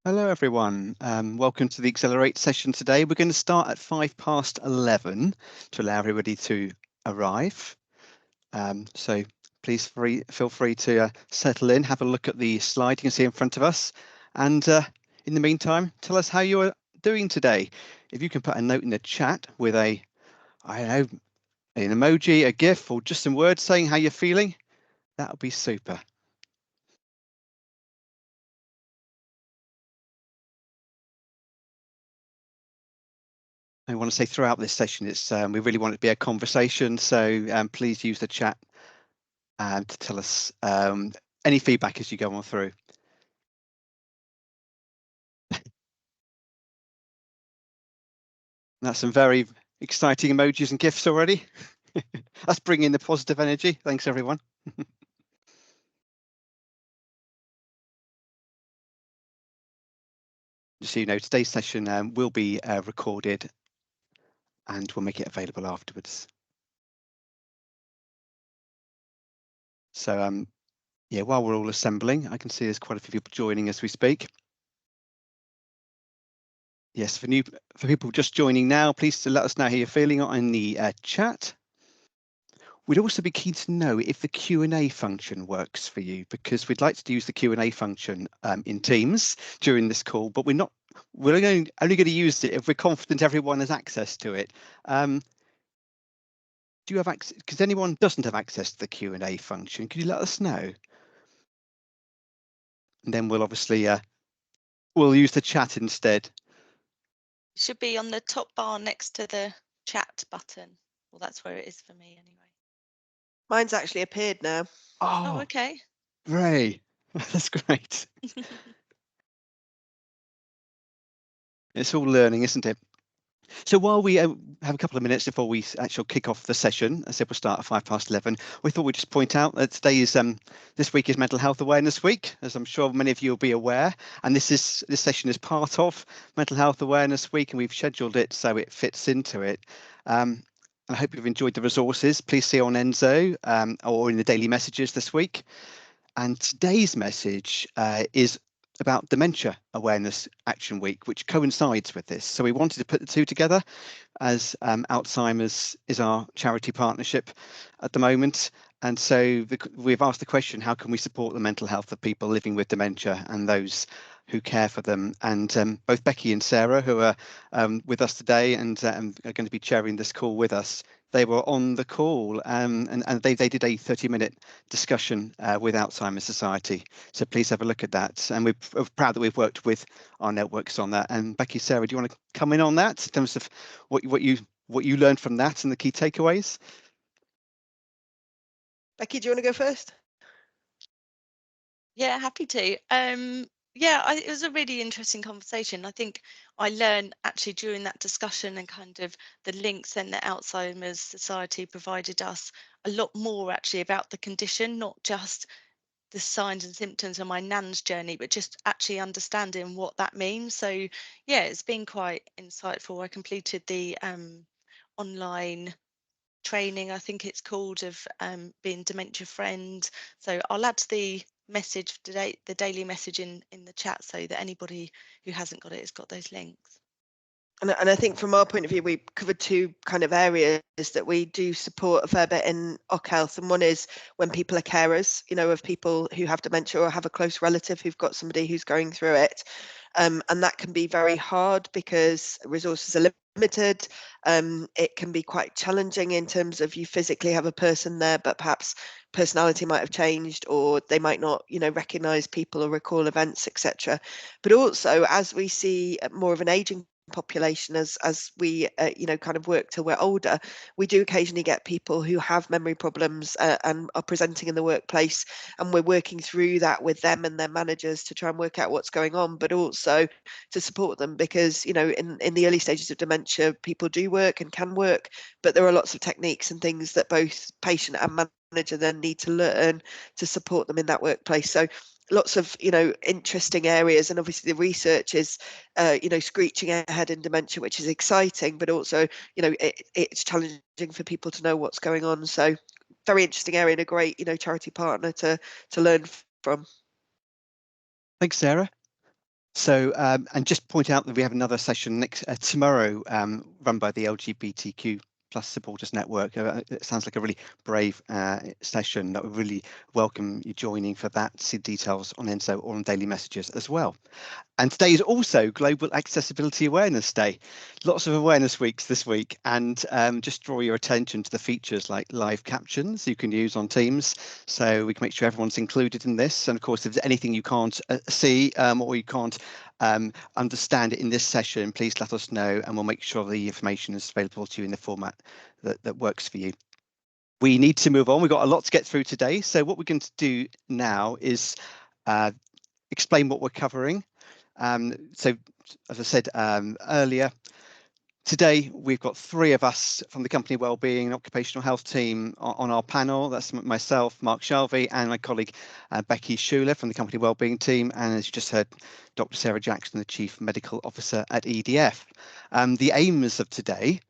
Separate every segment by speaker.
Speaker 1: Hello everyone, welcome to the Accelerate session today. We're going to start at 11:05 to allow everybody to arrive. So please feel free to settle in, have a look at the slide you can see in front of us. And in the meantime, tell us how you are doing today. If you can put a note in the chat with I don't know, an emoji, a GIF, or just some words saying how you're feeling, that would be super. I want to say throughout this session, it's we really want it to be a conversation, so please use the chat to tell us any feedback as you go on through. That's some very exciting emojis and GIFs already. That's bringing the positive energy. Thanks, everyone. Just so you know, today's session will be recorded and we'll make it available afterwards. So yeah, while we're all assembling, I can see there's quite a few people joining as we speak. Yes, for people just joining now, please let us know how you're feeling in the chat. We'd also be keen to know if the Q&A function works for you, because we'd like to use the Q&A function in Teams during this call, but we're only going to use it if we're confident everyone has access to it. Do you have access? Because anyone doesn't have access to the Q&A function, could you let us know? And then we'll obviously we'll use the chat instead.
Speaker 2: It should be on the top bar next to the chat button. Well, that's where it is for me anyway.
Speaker 3: Mine's actually appeared now.
Speaker 2: Oh, okay.
Speaker 1: Ray, that's great. It's all learning, isn't it? So while we have a couple of minutes before we actually kick off the session, I said we'll start at 11:05. We thought we'd just point out that this week is Mental Health Awareness Week, as I'm sure many of you will be aware. And this session is part of Mental Health Awareness Week, and we've scheduled it so it fits into it. And I hope you've enjoyed the resources. Please see on Enzo or in the daily messages this week. And today's message is about Dementia Awareness Action Week, which coincides with this. So we wanted to put the two together, as Alzheimer's is our charity partnership at the moment. And so we've asked the question, how can we support the mental health of people living with dementia and those who care for them? And both Becky and Sarah, who are with us today and are going to be chairing this call with us, they were on the call and they did a 30-minute discussion with Alzheimer's Society. So please have a look at that. And we're proud that we've worked with our networks on that. And Becky, Sarah, do you want to come in on that in terms of what you learned from that and the key takeaways?
Speaker 3: Becky, do you want to go first?
Speaker 2: Yeah, happy to. Yeah, it was a really interesting conversation. I think I learned actually during that discussion and kind of the links then that Alzheimer's Society provided us a lot more actually about the condition, not just the signs and symptoms of my nan's journey, but just actually understanding what that means. So yeah, it's been quite insightful. I completed the online training, I think it's called, of being dementia friend. So I'll add the message today, the daily message in the chat, so that anybody who hasn't got it has got those links.
Speaker 3: And I think from our point of view, we covered two kind of areas that we do support a fair bit in OC Health. And one is when people are carers, of people who have dementia or have a close relative who've got somebody who's going through it. And that can be very hard because resources are limited. It can be quite challenging in terms of you physically have a person there, but perhaps personality might have changed, or they might not, recognise people or recall events, etc. But also, as we see more of an ageing population as we kind of work till we're older, we do occasionally get people who have memory problems and are presenting in the workplace, and we're working through that with them and their managers to try and work out what's going on, but also to support them, because in the early stages of dementia, people do work and can work, but there are lots of techniques and things that both patient and manager then need to learn to support them in that workplace. So lots of interesting areas, and obviously the research is screeching ahead in dementia, which is exciting, but also it's challenging for people to know what's going on. So very interesting area and a great charity partner to learn from.
Speaker 1: Thanks, Sarah. So, and just point out that we have another session next tomorrow, run by the LGBTQ plus supporters network. It sounds like a really brave session that we really welcome you joining for that. See details on Enso or on daily messages as well. And today is also Global Accessibility Awareness Day. Lots of awareness weeks this week, and just draw your attention to the features like live captions you can use on Teams, so we can make sure everyone's included in this. And of course, if there's anything you can't see or you can't understand in this session, please let us know, and we'll make sure the information is available to you in the format that works for you. We need to move on. We've got a lot to get through today, so what we're going to do now is explain what we're covering. So, as I said earlier, today we've got 3 of us from the company Wellbeing and Occupational Health team on our panel. That's myself, Mark Shelby, and my colleague Becky Schuler from the company Wellbeing team. And as you just heard, Dr. Sarah Jackson, the Chief Medical Officer at EDF. The aims of today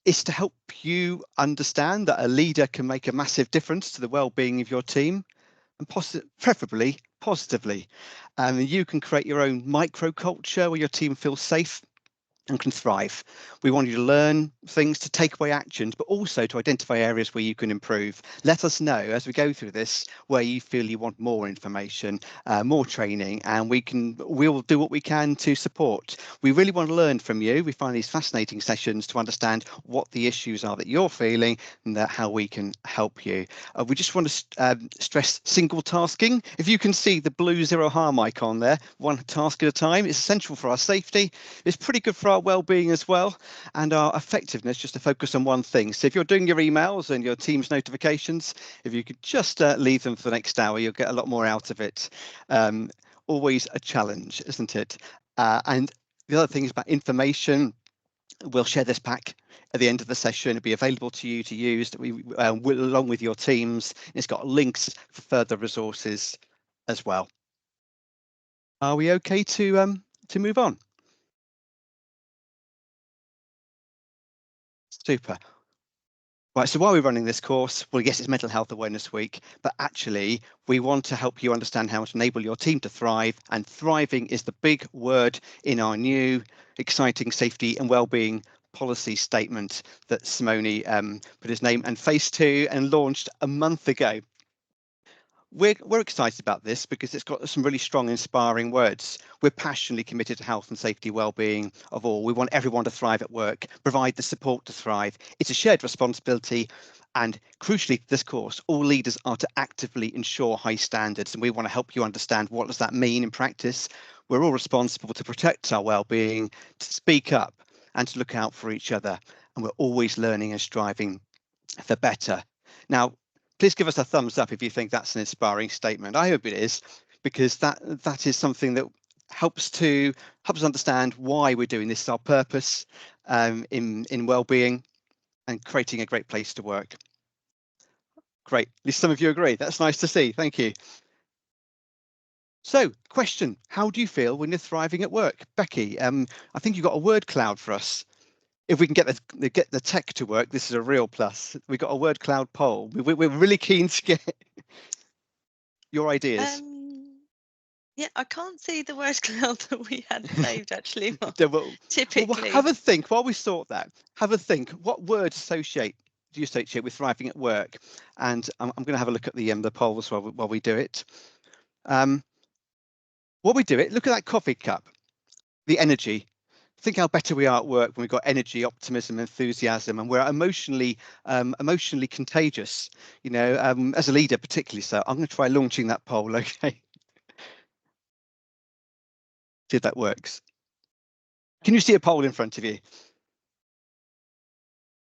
Speaker 1: is to help you understand that a leader can make a massive difference to the well-being of your team, and preferably positively. You can create your own microculture where your team feels safe and can thrive. We want you to learn things, to take away actions, but also to identify areas where you can improve. Let us know as we go through this where you feel you want more information, more training, and we'll do what we can to support. We really want to learn from you. We find these fascinating sessions to understand what the issues are that you're feeling and how we can help you. We just want to stress single tasking. If you can see the blue zero harm icon there, one task at a time, it's essential for our safety. It's pretty good for our well-being as well, and our effectiveness, just to focus on one thing. So if you're doing your emails and your Teams notifications, if you could just leave them for the next hour, you'll get a lot more out of it. Always a challenge, isn't it? And the other thing is about information. We'll share this pack at the end of the session. It'll be available to you to use along with your teams. It's got links for further resources as well. Are we okay to move on? Super. Right, so while we're running this course, well, yes, it's Mental Health Awareness Week, but actually we want to help you understand how to enable your team to thrive, and thriving is the big word in our new exciting safety and wellbeing policy statement that Simone put his name and face to and launched a month ago. We're excited about this because it's got some really strong, inspiring words. We're passionately committed to health and safety well-being of all. We want everyone to thrive at work, provide the support to thrive. It's a shared responsibility. And crucially, this course, all leaders are to actively ensure high standards. And we want to help you understand what does that mean in practice. We're all responsible to protect our well-being, to speak up and to look out for each other. And we're always learning and striving for better. Now, please give us a thumbs up if you think that's an inspiring statement. I hope it is, because that is something that helps us understand why we're doing this, our purpose in well-being and creating a great place to work. Great, at least some of you agree. That's nice to see. Thank you. So, question: how do you feel when you're thriving at work? Becky, I think you've got a word cloud for us. If we can get the tech to work, this is a real plus. We've got a word cloud poll. We're really keen to get your ideas.
Speaker 2: Yeah, I can't see the word cloud that we had saved actually. Typically,
Speaker 1: well, have a think while we sort that. Have a think. What words do you associate with thriving at work? And I'm going to have a look at the polls while we do it. While we do it, look at that coffee cup. The energy. Think how better we are at work when we've got energy, optimism, enthusiasm, and we're emotionally contagious. You know, as a leader, particularly so. I'm going to try launching that poll. Okay. See if that works. Can you see a poll in front of you?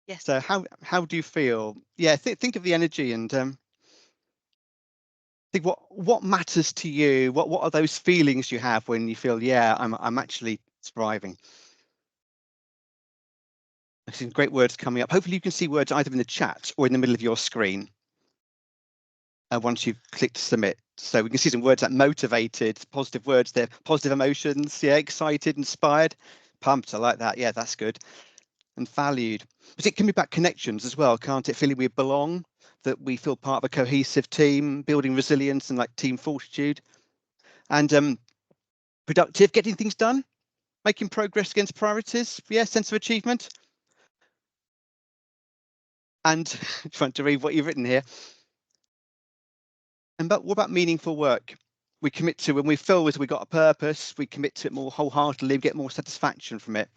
Speaker 2: yes.
Speaker 1: So how do you feel? Yeah, think of the energy and think what matters to you. What are those feelings you have when you feel, yeah, I'm actually thriving? I've seen great words coming up. Hopefully you can see words either in the chat or in the middle of your screen once you've clicked submit. So we can see some words like motivated, positive words there, positive emotions, yeah, excited, inspired, pumped. I like that. Yeah, that's good. And valued. But it can be about connections as well, can't it? Feeling we belong, that we feel part of a cohesive team, building resilience and like team fortitude. And Productive, getting things done, making progress against priorities. Yeah, sense of achievement. And trying to read what you've written here. And but what about meaningful work? We commit to when we feel as we got a purpose, we commit to it more wholeheartedly, get more satisfaction from it.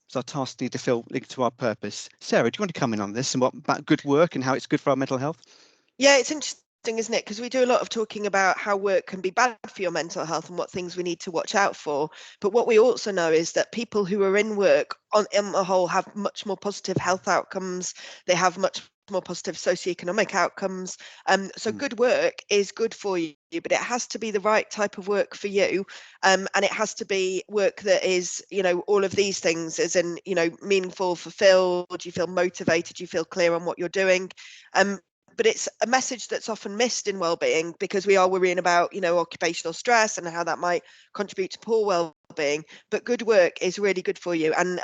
Speaker 1: So our tasks need to feel linked to our purpose. Sarah, do you want to come in on this and what about good work and how it's good for our mental health?
Speaker 3: Yeah, it's interesting, isn't it? Because we do a lot of talking about how work can be bad for your mental health and what things we need to watch out for. But what we also know is that people who are in work on the whole have much more positive health outcomes. They have much more positive socioeconomic outcomes. So good work is good for you, but it has to be the right type of work for you. And it has to be work that is, all of these things, as in, meaningful, fulfilled, you feel motivated, you feel clear on what you're doing. But it's a message that's often missed in wellbeing because we are worrying about, occupational stress and how that might contribute to poor wellbeing. But good work is really good for you. And,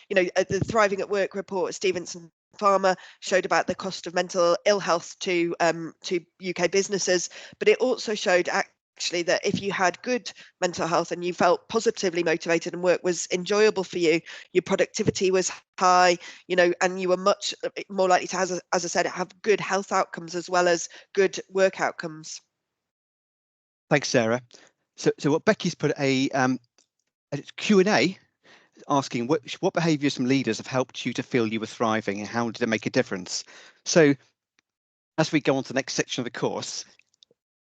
Speaker 3: the Thriving at Work report, Stevenson Farmer showed about the cost of mental ill health to UK businesses, but it also showed actually that if you had good mental health and you felt positively motivated and work was enjoyable for you, your productivity was high, and you were much more likely to, as I said, have good health outcomes as well as good work outcomes.
Speaker 1: Thanks, Sarah. So what Becky's put a Q&A asking what behaviours from leaders have helped you to feel you were thriving and how did it make a difference? So as we go on to the next section of the course,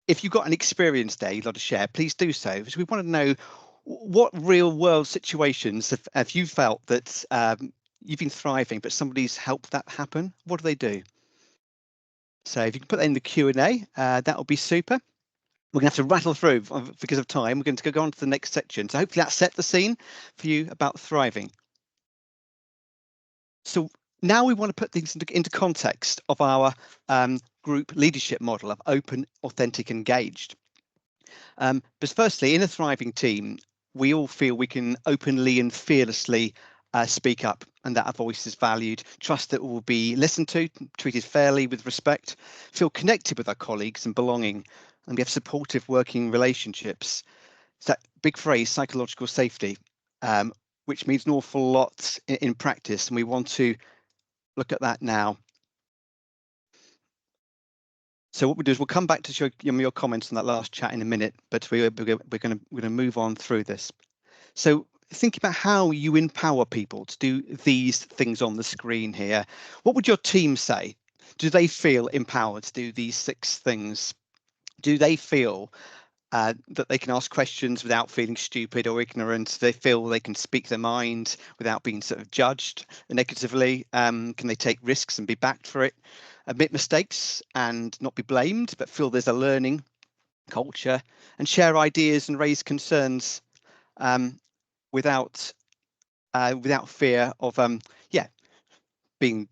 Speaker 1: if you've got an experience there you'd like to share, please do so, because we want to know what real world situations have you felt that you've been thriving, but somebody's helped that happen. What do they do? So if you can put that in the Q&A, that would be super. We're going to have to rattle through because of time. We're going to go on to the next section. So hopefully that set the scene for you about thriving. So now we want to put things into context of our group leadership model of open, authentic, engaged. But firstly, in a thriving team, we all feel we can openly and fearlessly speak up and that our voice is valued, trust that we'll be listened to, treated fairly with respect, feel connected with our colleagues and belonging, and we have supportive working relationships. It's that big phrase, psychological safety, which means an awful lot in practice, and we want to look at that now. So what we'll do is we'll come back to your comments on that last chat in a minute, but we're going to move on through this. So think about how you empower people to do these things on the screen here. What would your team say? Do they feel empowered to do these 6 things? Do they feel that they can ask questions without feeling stupid or ignorant? They feel they can speak their mind without being sort of judged negatively? Can they take risks and be backed for it? Admit mistakes and not be blamed, but feel there's a learning culture, and share ideas and raise concerns without fear of being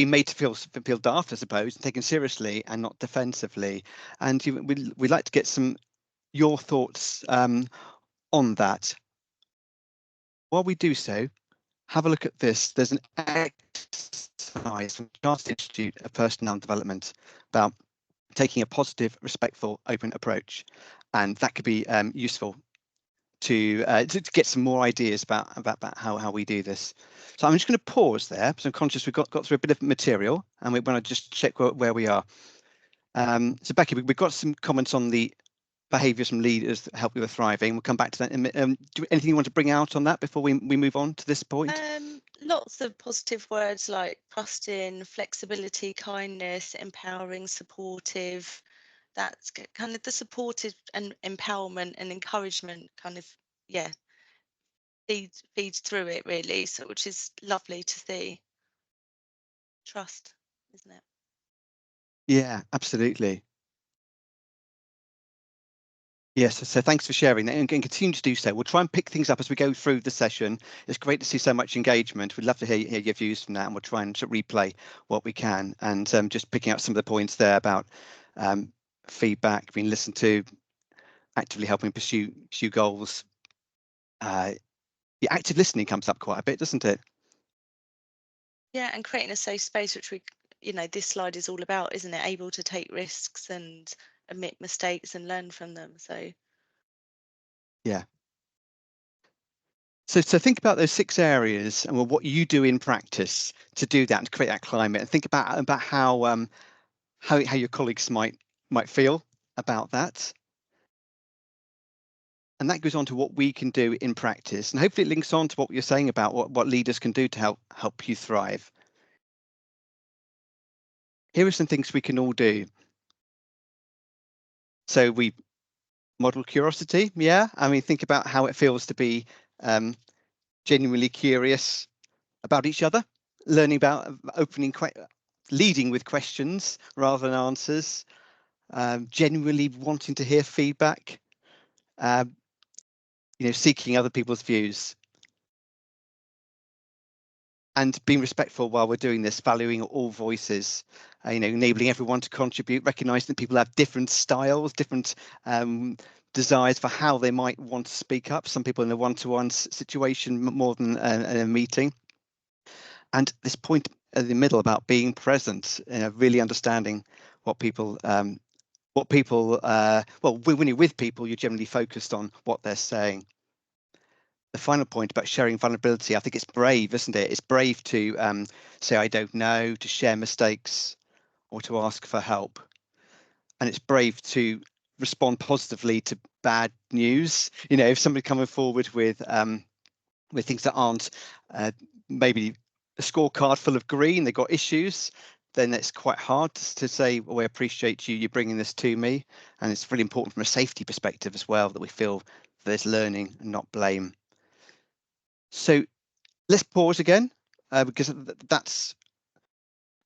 Speaker 1: made to feel daft, I suppose, and taken seriously and not defensively. And we'd like to get your thoughts on that. While we do so, have a look at this. There's an exercise from Chartered Institute of Personnel Development about taking a positive, respectful, open approach, and that could be useful to get some more ideas about how we do this. So I'm just going to pause there because I'm conscious we've got through a bit of material and we want to just check where we are. So Becky, we've got some comments on the behaviours from leaders that help you with thriving. We'll come back to that in a minute. Anything you want to bring out on that before we move on to this point?
Speaker 2: Lots of positive words like trusting, flexibility, kindness, empowering, supportive. That's kind of the supportive and empowerment and encouragement kind of, yeah, feeds through it really. So which is lovely to see. Trust, isn't it?
Speaker 1: Yeah, absolutely. Yes, so thanks for sharing that and continue to do so. We'll try and pick things up as we go through the session. It's great to see so much engagement. We'd love to hear your views from that, and we'll try and sort of replay what we can. And just picking out some of the points there about feedback, being listened to, actively helping pursue goals. The active listening comes up quite a bit, doesn't it?
Speaker 2: Yeah, and creating a safe space, which this slide is all about, isn't it? Able to take risks and admit mistakes and learn from them. So
Speaker 1: yeah, So think about those 6 areas and what you do in practice to do that and to create that climate, and think about how your colleagues might feel about that. And that goes on to what we can do in practice, and hopefully it links on to what you're saying about what leaders can do to help you thrive. Here are some things we can all do. So we model curiosity. Yeah, I mean, think about how it feels to be genuinely curious about each other, learning about leading with questions rather than answers, genuinely wanting to hear feedback, seeking other people's views, and being respectful while we're doing this, valuing all voices, enabling everyone to contribute, recognizing that people have different styles, different desires for how they might want to speak up. Some people in a one-to-one situation more than a meeting. And this point in the middle about being present, really understanding what people, when you're with people, you're generally focused on what they're saying. The final point about sharing vulnerability, I think it's brave, isn't it? It's brave to say, I don't know, to share mistakes or to ask for help. And it's brave to respond positively to bad news. If somebody coming forward with things that aren't maybe a scorecard full of green, they've got issues, then it's quite hard to say, well, I appreciate you bringing this to me. And it's really important from a safety perspective as well, that we feel there's learning and not blame. So let's pause again, because that's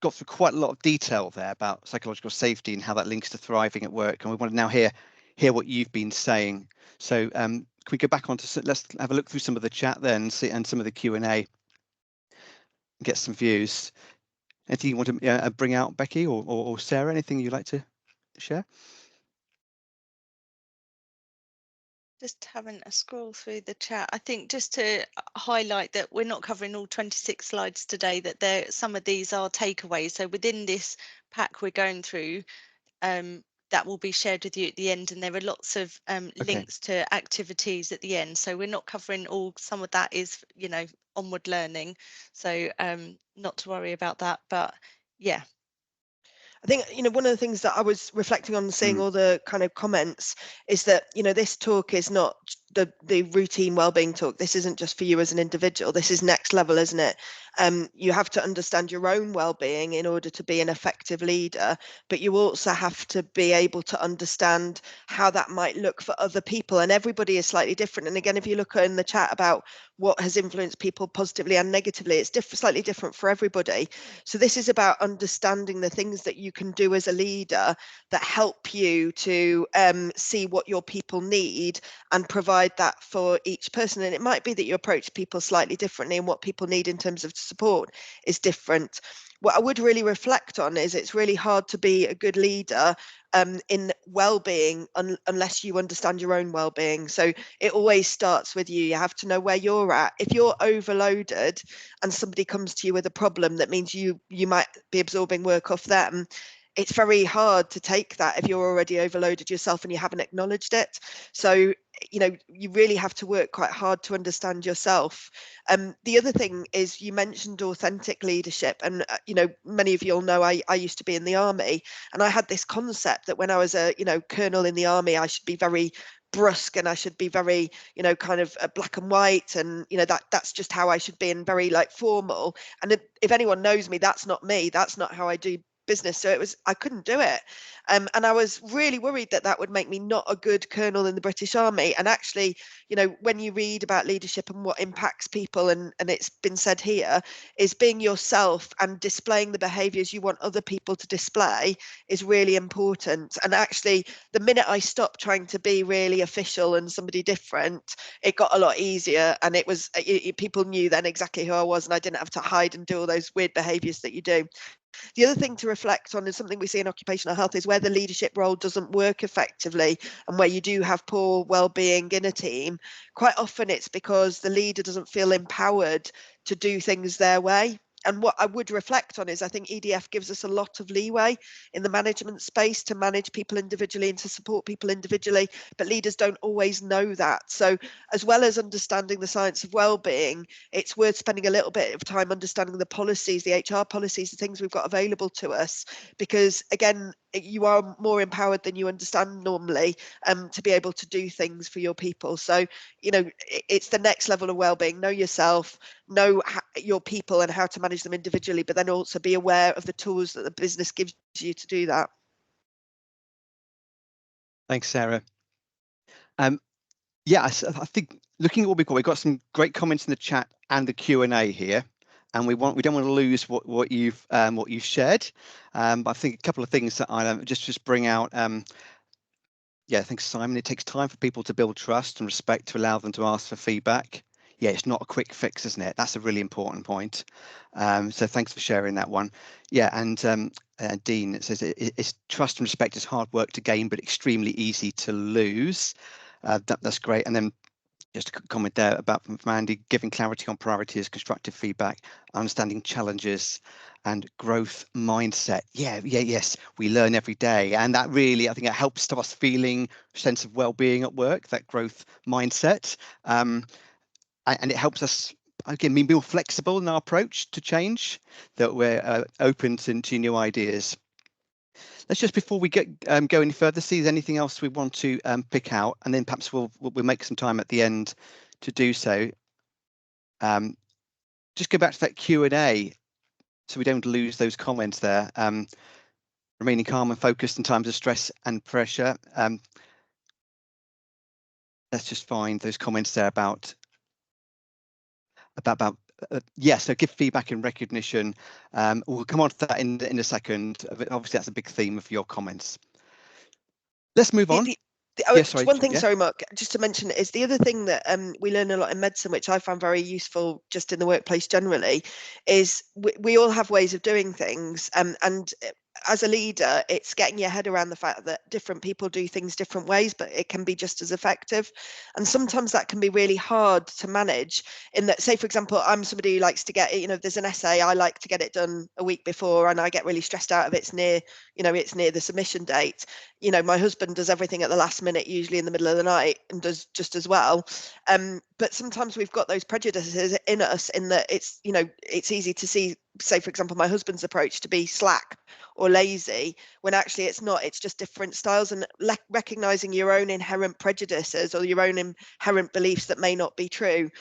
Speaker 1: got through quite a lot of detail there about psychological safety and how that links to thriving at work. And we want to now hear what you've been saying. So can we go back on to, let's have a look through some of the chat then and some of the Q&A and get some views. Anything you want to bring out, Becky or Sarah? Anything you'd like to share?
Speaker 2: Just having a scroll through the chat. I think just to highlight that we're not covering all 26 slides today, that some of these are takeaways. So within this pack we're going through, that will be shared with you at the end, and there are lots of links to activities at the end. So we're not covering all. Some of that is, onward learning. So not to worry about that, but yeah.
Speaker 3: I think, one of the things that I was reflecting on, seeing all the kind of comments, is that, this talk is not the routine wellbeing talk. This isn't just for you as an individual. This is next level, isn't it? You have to understand your own well-being in order to be an effective leader, but you also have to be able to understand how that might look for other people, and everybody is slightly different. And again, if you look in the chat about what has influenced people positively and negatively, it's slightly different for everybody. So this is about understanding the things that you can do as a leader that help you to see what your people need and provide that for each person. And it might be that you approach people slightly differently, and what people need in terms of support is different. What I would really reflect on is it's really hard to be a good leader in well-being unless you understand your own well-being. So it always starts with you. You have to know where you're at. If you're overloaded and somebody comes to you with a problem, that means you might be absorbing work off them. It's very hard to take that if you're already overloaded yourself and you haven't acknowledged it. So you really have to work quite hard to understand yourself. The other thing is, you mentioned authentic leadership, and many of you all know I used to be in the army, and I had this concept that when I was a colonel in the army, I should be very brusque and I should be very kind of black and white, and that's just how I should be, and very formal. And if anyone knows me, that's not me. That's not how I do business. So I couldn't do it. And I was really worried that would make me not a good colonel in the British Army. And actually, when you read about leadership and what impacts people, and it's been said here, is being yourself and displaying the behaviours you want other people to display is really important. And actually, the minute I stopped trying to be really official and somebody different, it got a lot easier. And it was people knew then exactly who I was, and I didn't have to hide and do all those weird behaviours that you do. The other thing to reflect on is something we see in occupational health, is where the leadership role doesn't work effectively and where you do have poor well-being in a team. Quite often it's because the leader doesn't feel empowered to do things their way. what I would reflect on is I think EDF gives us a lot of leeway in the management space to manage people individually and to support people individually, but leaders don't always know that. So as well as understanding the science of well-being, it's worth spending a little bit of time understanding the policies, the HR policies, the things we've got available to us, because again, you are more empowered than you understand normally to be able to do things for your people. So, you know, it's the next level of well-being. Know yourself, know your people and how to manage them individually, but then also be aware of the tools that the business gives you to do that.
Speaker 1: Thanks, Sarah. Yeah, I think looking at what we've got some great comments in the chat and the Q&A here, and we don't want to lose what you've shared. But I think a couple of things that I just bring out. Yeah, thanks, Simon. It takes time for people to build trust and respect to allow them to ask for feedback. Yeah, it's not a quick fix, isn't it? That's a really important point. So thanks for sharing that one. Yeah, and Dean, it says it's trust and respect is hard work to gain, but extremely easy to lose. That's great. And then just a comment there about from Andy, giving clarity on priorities, constructive feedback, understanding challenges, and growth mindset. Yes, we learn every day, and that really, I think, it helps to us feeling a sense of well-being at work. That growth mindset, and it helps us again be more flexible in our approach to change. That we're open to new ideas. Let's just, before we go any further, see if there's anything else we want to pick out, and then perhaps we'll make some time at the end to do so. Just go back to that Q&A so we don't lose those comments there. Remaining calm and focused in times of stress and pressure. Let's just find those comments there about yeah, so give feedback and recognition. We'll come on to that in a second. Obviously, that's a big theme of your comments. Let's move on. Sorry,
Speaker 3: one thing, sorry, Mark, just to mention is the other thing that we learn a lot in medicine, which I found very useful just in the workplace generally, is we all have ways of doing things, and as a leader, it's getting your head around the fact that different people do things different ways, but it can be just as effective. And sometimes that can be really hard to manage, in that, say, for example, I'm somebody who likes to get, you know, there's an essay, I like to get it done a week before, and I get really stressed out if it's near the submission date. You know, my husband does everything at the last minute, usually in the middle of the night, and does just as well. But sometimes we've got those prejudices in us, in that it's, you know, it's easy to see, say, for example, my husband's approach to be slack or lazy, when actually it's not. It's just different styles, and recognizing your own inherent prejudices or your own inherent beliefs that may not be true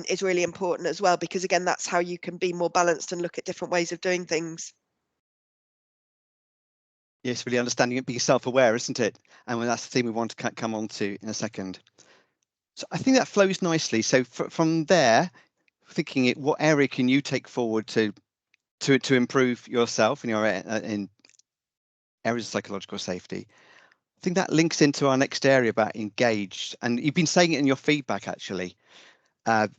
Speaker 3: is really important as well, because again, that's how you can be more balanced and look at different ways of doing things.
Speaker 1: Yes, really understanding it, being self-aware, isn't it? And that's the thing we want to come on to in a second. So I think that flows nicely. So from there, thinking what area can you take forward to improve yourself in your in areas of psychological safety? I think that links into our next area about engaged. And you've been saying it in your feedback, actually, that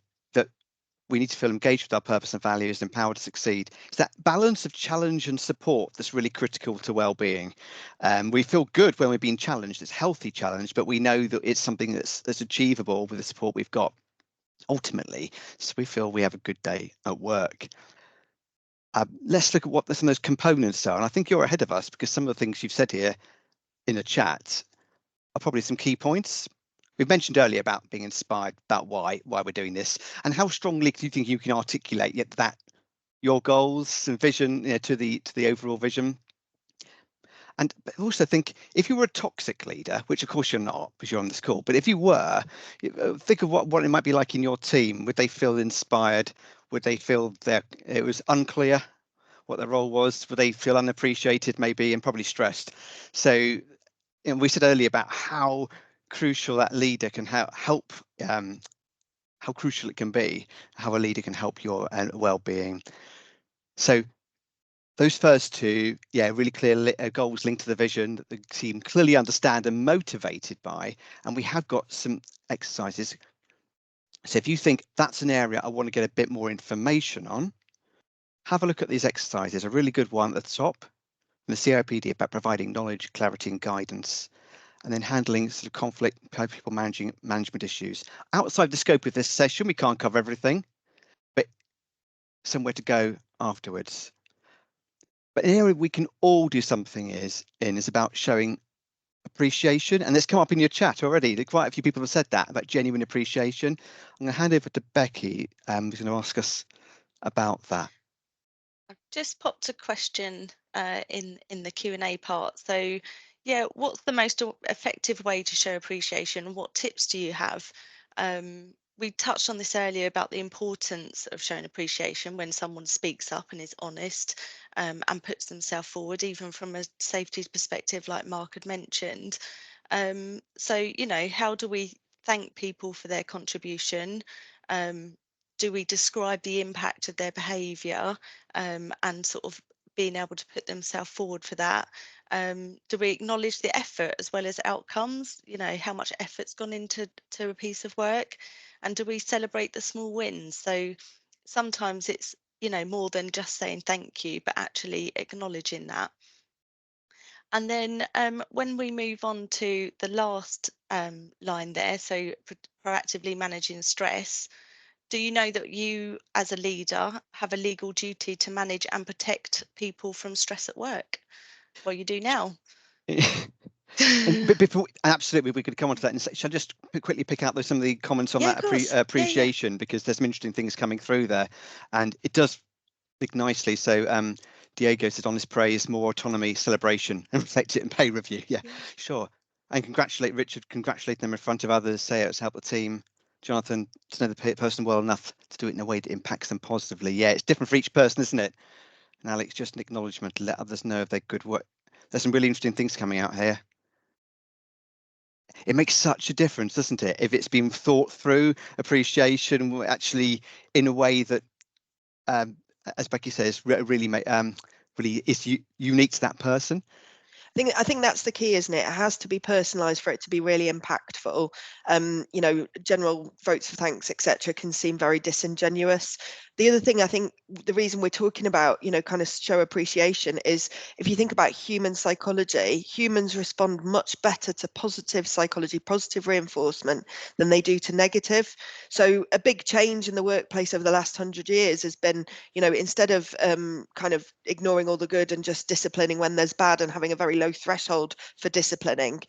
Speaker 1: we need to feel engaged with our purpose and values, empowered to succeed. It's that balance of challenge and support that's really critical to well-being. We feel good when we're being challenged. It's healthy challenge, but we know that it's something that's achievable with the support we've got ultimately, so we feel we have a good day at work. Let's look at what some of those components are. And I think you're ahead of us, because some of the things you've said here in the chat are probably some key points. We've mentioned earlier about being inspired, about why we're doing this, and how strongly do you think you can articulate that your goals and vision, you know, to the overall vision. And also think, if you were a toxic leader, which of course you're not because you're on this call, but if you were, think of what it might be like in your team. Would they feel inspired? Would they feel that it was unclear what their role was? Would they feel unappreciated, maybe, and probably stressed? So, we said earlier about how crucial that leader can help, how crucial it can be, how a leader can help your well-being. So those first two, really clear goals linked to the vision that the team clearly understand and motivated by. And we have got some exercises. So if you think that's an area I want to get a bit more information on, have a look at these exercises. A really good one at the top, the CIPD, about providing knowledge, clarity and guidance, and then handling sort of conflict, people management issues. Outside the scope of this session, we can't cover everything, but somewhere to go afterwards. But an area we can all do something is about showing appreciation, and it's come up in your chat already. Quite a few people have said that about genuine appreciation. I'm going to hand over to Becky, who's going to ask us about that.
Speaker 2: I've just popped a question in the Q&A part. So yeah, what's the most effective way to show appreciation? What tips do you have? We touched on this earlier about the importance of showing appreciation when someone speaks up and is honest and puts themselves forward, even from a safety perspective, like Mark had mentioned. So, you know, how do we thank people for their contribution? Do we describe the impact of their behaviour and sort of being able to put themselves forward for that? Do we acknowledge the effort as well as outcomes? You know, how much effort's gone into a piece of work? And do we celebrate the small wins? So sometimes it's, you know, more than just saying thank you, but actually acknowledging that. And then when we move on to the last line there, so proactively managing stress, do you know that you as a leader have a legal duty to manage and protect people from stress at work? Well, you do now.
Speaker 1: And before, absolutely, we could come on to that. And shall I just quickly pick out some of the comments on
Speaker 2: Yeah,
Speaker 1: that
Speaker 2: of course.
Speaker 1: appreciation, because there's some interesting things coming through there, and it does think nicely. So Diego said honest praise, more autonomy, celebration, and reflect it in pay review. Yeah, sure. And congratulate them in front of others, say it's helped the team. Jonathan, to know the person well enough to do it in a way that impacts them positively. Yeah, it's different for each person, isn't it? And Alex, just an acknowledgement to let others know of their good work. There's some really interesting things coming out here. It makes such a difference, doesn't it? If it's been thought through, appreciation actually in a way that, as Becky says, really is unique to that person.
Speaker 3: I think that's the key, isn't it? It has to be personalised for it to be really impactful. You know, general votes for thanks, etc., can seem very disingenuous. The other thing, I think, the reason we're talking about, you know, kind of show appreciation is if you think about human psychology, humans respond much better to positive psychology, positive reinforcement than they do to negative. So a big change in the workplace over the last 100 years has been, you know, instead of kind of ignoring all the good and just disciplining when there's bad and having a very low threshold for disciplining,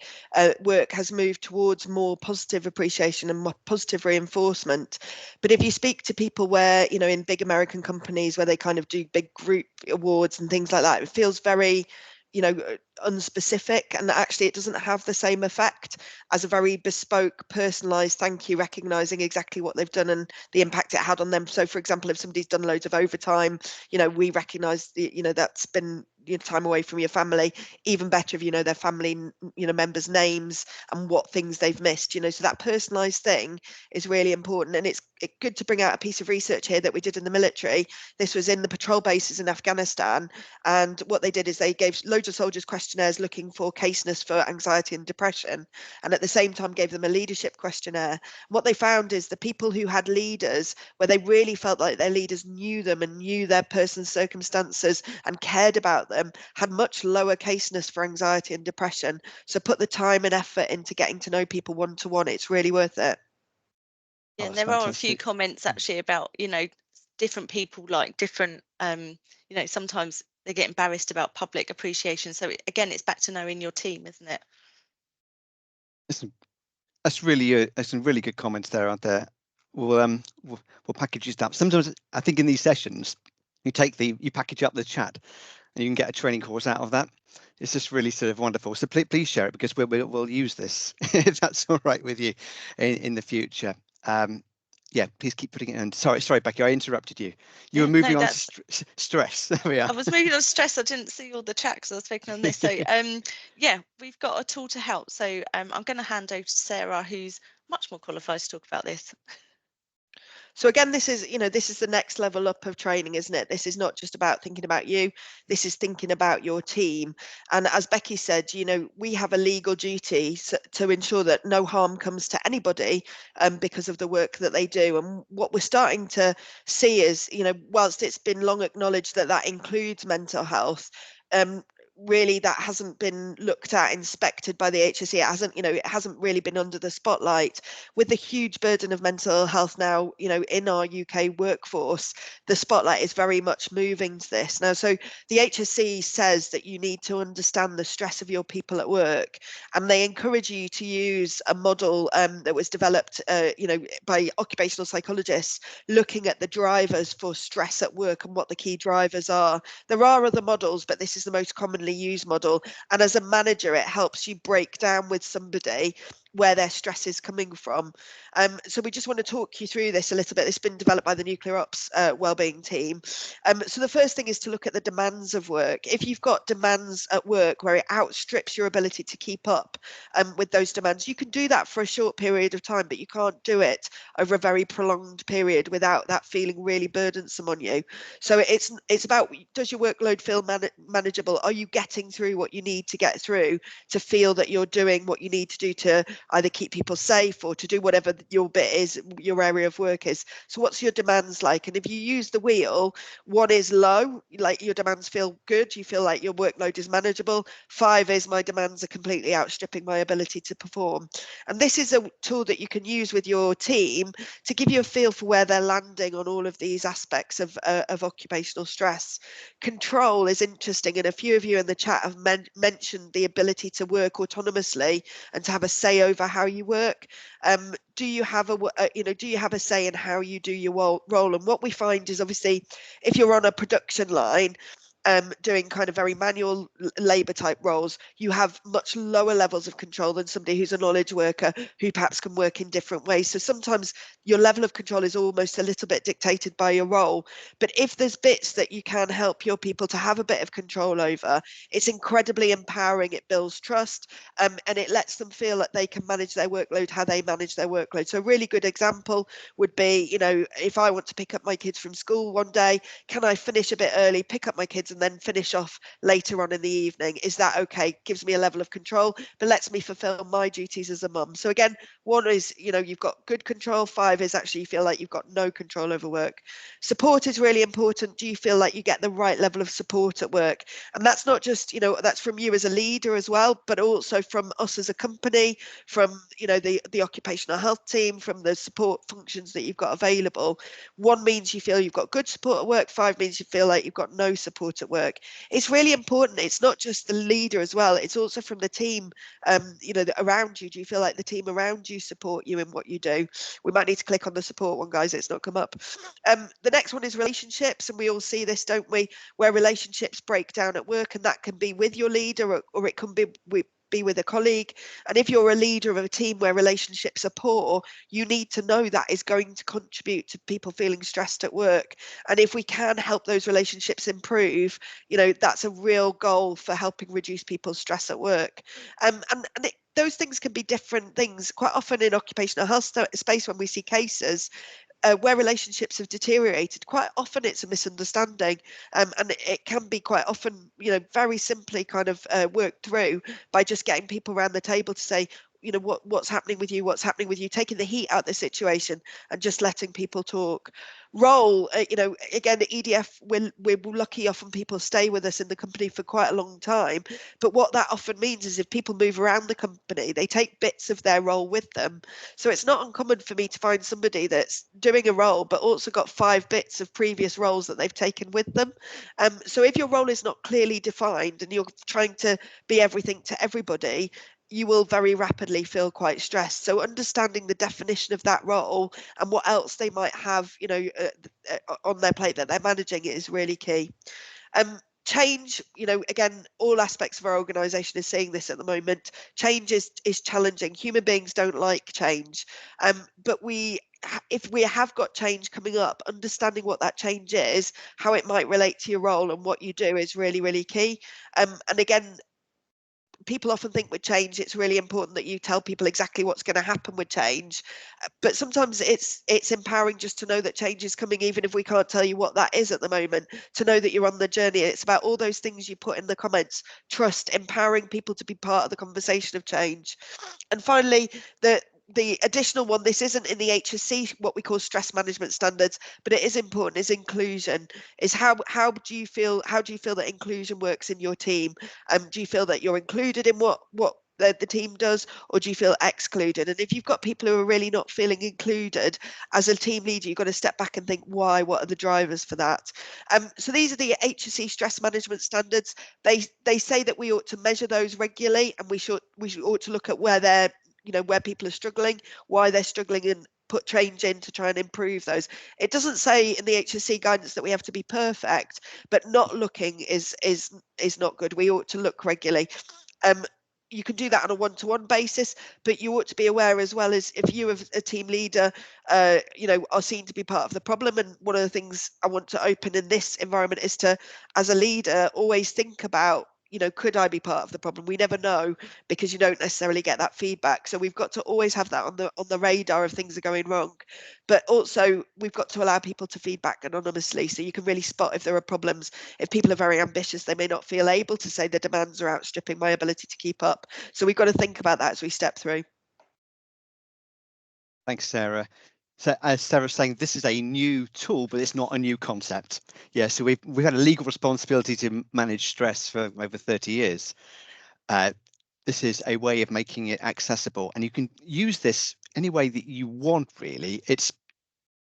Speaker 3: work has moved towards more positive appreciation and more positive reinforcement. But if you speak to people where, you know, in big American companies where they kind of do big group awards and things like that, it feels very, you know, unspecific, and actually it doesn't have the same effect as a very bespoke, personalized thank you, recognizing exactly what they've done and the impact it had on them. So for example, if somebody's done loads of overtime, you know, we recognize the, you know, that's been your time away from your family. Even better if you know their family, you know, members' names and what things they've missed, you know. So that personalized thing is really important. And it's good to bring out a piece of research here that we did in the military. This was in the patrol bases in Afghanistan, and what they did is they gave loads of soldiers questionnaires looking for caseness for anxiety and depression, and at the same time gave them a leadership questionnaire. What they found is the people who had leaders where they really felt like their leaders knew them and knew their person's circumstances and cared about them had much lower caseness for anxiety and depression. So put the time and effort into getting to know people one-to-one. It's really worth it.
Speaker 2: Yeah, and there are a few comments actually about, you know, different people like different, you know, sometimes they get embarrassed about public appreciation. So again, it's back to knowing your team, isn't it?
Speaker 1: That's really some really good comments there, aren't there? We'll package this up. Sometimes I think in these sessions, you package up the chat, and you can get a training course out of that. It's just really sort of wonderful. So please share it, because we'll use this if that's all right with you in the future. Yeah, please keep putting it in. Sorry, Becky, I interrupted you. You were moving on to stress. There we are.
Speaker 2: I was moving on to stress. I didn't see all the chat because I was taking on this. So yeah, we've got a tool to help. So I'm going to hand over to Sarah, who's much more qualified to talk about this.
Speaker 3: So again, this is, you know, this is the next level up of training, isn't it? This is not just about thinking about you. This is thinking about your team. And as Becky said, you know, we have a legal duty to ensure that no harm comes to anybody because of the work that they do. And what we're starting to see is, you know, whilst it's been long acknowledged that that includes mental health, really that hasn't been looked at, inspected by the HSE. It hasn't, it hasn't really been under the spotlight. With the huge burden of mental health now, in our UK workforce, the spotlight is very much moving to this now. So the HSE says that you need to understand the stress of your people at work, and they encourage you to use a model that was developed, by occupational psychologists, looking at the drivers for stress at work and what the key drivers are. There are other models, but this is the most commonly used model. And as a manager, it helps you break down with somebody where their stress is coming from. So we just want to talk you through this a little bit. It's been developed by the Nuclear Ops Wellbeing Team. So the first thing is to look at the demands of work. If you've got demands at work where it outstrips your ability to keep up with those demands, you can do that for a short period of time, but you can't do it over a very prolonged period without that feeling really burdensome on you. So it's about, does your workload feel manageable? Are you getting through what you need to get through to feel that you're doing what you need to do to either keep people safe or to do whatever your bit is, your area of work is? So what's your demands like? And if you use the wheel, 1 is low, like your demands feel good, you feel like your workload is manageable. 5 is my demands are completely outstripping my ability to perform. And this is a tool that you can use with your team to give you a feel for where they're landing on all of these aspects of occupational stress. Control is interesting, and a few of you in the chat have mentioned the ability to work autonomously and to have a say over how you work. Do you have a say in how you do your role? And what we find is, obviously, if you're on a production line, doing kind of very manual labour type roles, you have much lower levels of control than somebody who's a knowledge worker who perhaps can work in different ways. So sometimes your level of control is almost a little bit dictated by your role. But if there's bits that you can help your people to have a bit of control over, it's incredibly empowering. It builds trust, and it lets them feel that they can manage their workload how they manage their workload. So a really good example would be, if I want to pick up my kids from school one day, can I finish a bit early, pick up my kids and then finish off later on in the evening? Is that okay? Gives me a level of control, but lets me fulfill my duties as a mum. So again, 1 is, you've got good control. 5 is actually you feel like you've got no control over work. Support is really important. Do you feel like you get the right level of support at work? And that's not just, that's from you as a leader as well, but also from us as a company, from, the occupational health team, from the support functions that you've got available. 1 means you feel you've got good support at work. 5 means you feel like you've got no support at work. It's really important. It's not just the leader as well. It's also from the team, around you. Do you feel like the team around you support you in what you do? We might need to click on the support one, guys. It's not come up. The next one is relationships, and we all see this, don't we, where relationships break down at work, and that can be with your leader or it can be with a colleague. And if you're a leader of a team where relationships are poor, you need to know that is going to contribute to people feeling stressed at work. And if we can help those relationships improve, that's a real goal for helping reduce people's stress at work. Those things can be different things. Quite often in occupational health space, when we see cases where relationships have deteriorated, quite often it's a misunderstanding, and it can be quite often, very simply kind of worked through by just getting people around the table to say, what's happening with you, taking the heat out of the situation and just letting people talk. Role, again, at EDF, we're lucky often people stay with us in the company for quite a long time, but what that often means is if people move around the company, they take bits of their role with them. So it's not uncommon for me to find somebody that's doing a role but also got 5 bits of previous roles that they've taken with them. So if your role is not clearly defined and you're trying to be everything to everybody, you will very rapidly feel quite stressed. So understanding the definition of that role and what else they might have, on their plate that they're managing is really key. Change, again, all aspects of our organisation is seeing this at the moment. Change is challenging. Human beings don't like change, but if we have got change coming up, understanding what that change is, how it might relate to your role and what you do is really, really key. And again, people often think with change, it's really important that you tell people exactly what's going to happen with change. But sometimes it's empowering just to know that change is coming, even if we can't tell you what that is at the moment, to know that you're on the journey. It's about all those things you put in the comments: trust, empowering people to be part of the conversation of change. And finally, the additional one, this isn't in the HSC, what we call stress management standards, but it is important, is inclusion. Is how do you feel that inclusion works in your team? Do you feel that you're included in what the team does, or do you feel excluded? And if you've got people who are really not feeling included, as a team leader, you've got to step back and think, why? What are the drivers for that? So these are the HSC stress management standards. They say that we ought to measure those regularly, and we ought to look at where they're, where people are struggling, why they're struggling, and put change in to try and improve those. It doesn't say in the HSC guidance that we have to be perfect, but not looking is not good. We ought to look regularly. You can do that on a one-to-one basis, but you ought to be aware as well as if you as a team leader, are seen to be part of the problem. And one of the things I want to open in this environment is to, as a leader, always think about, could I be part of the problem? We never know, because you don't necessarily get that feedback. So we've got to always have that on the radar if things are going wrong. But also we've got to allow people to feedback anonymously, so you can really spot if there are problems. If people are very ambitious, they may not feel able to say the demands are outstripping my ability to keep up. So we've got to think about that as we step through.
Speaker 1: Thanks, Sarah. So as Sarah's saying, this is a new tool, but it's not a new concept. Yeah, so we've had a legal responsibility to manage stress for over 30 years. This is a way of making it accessible, and you can use this any way that you want, really.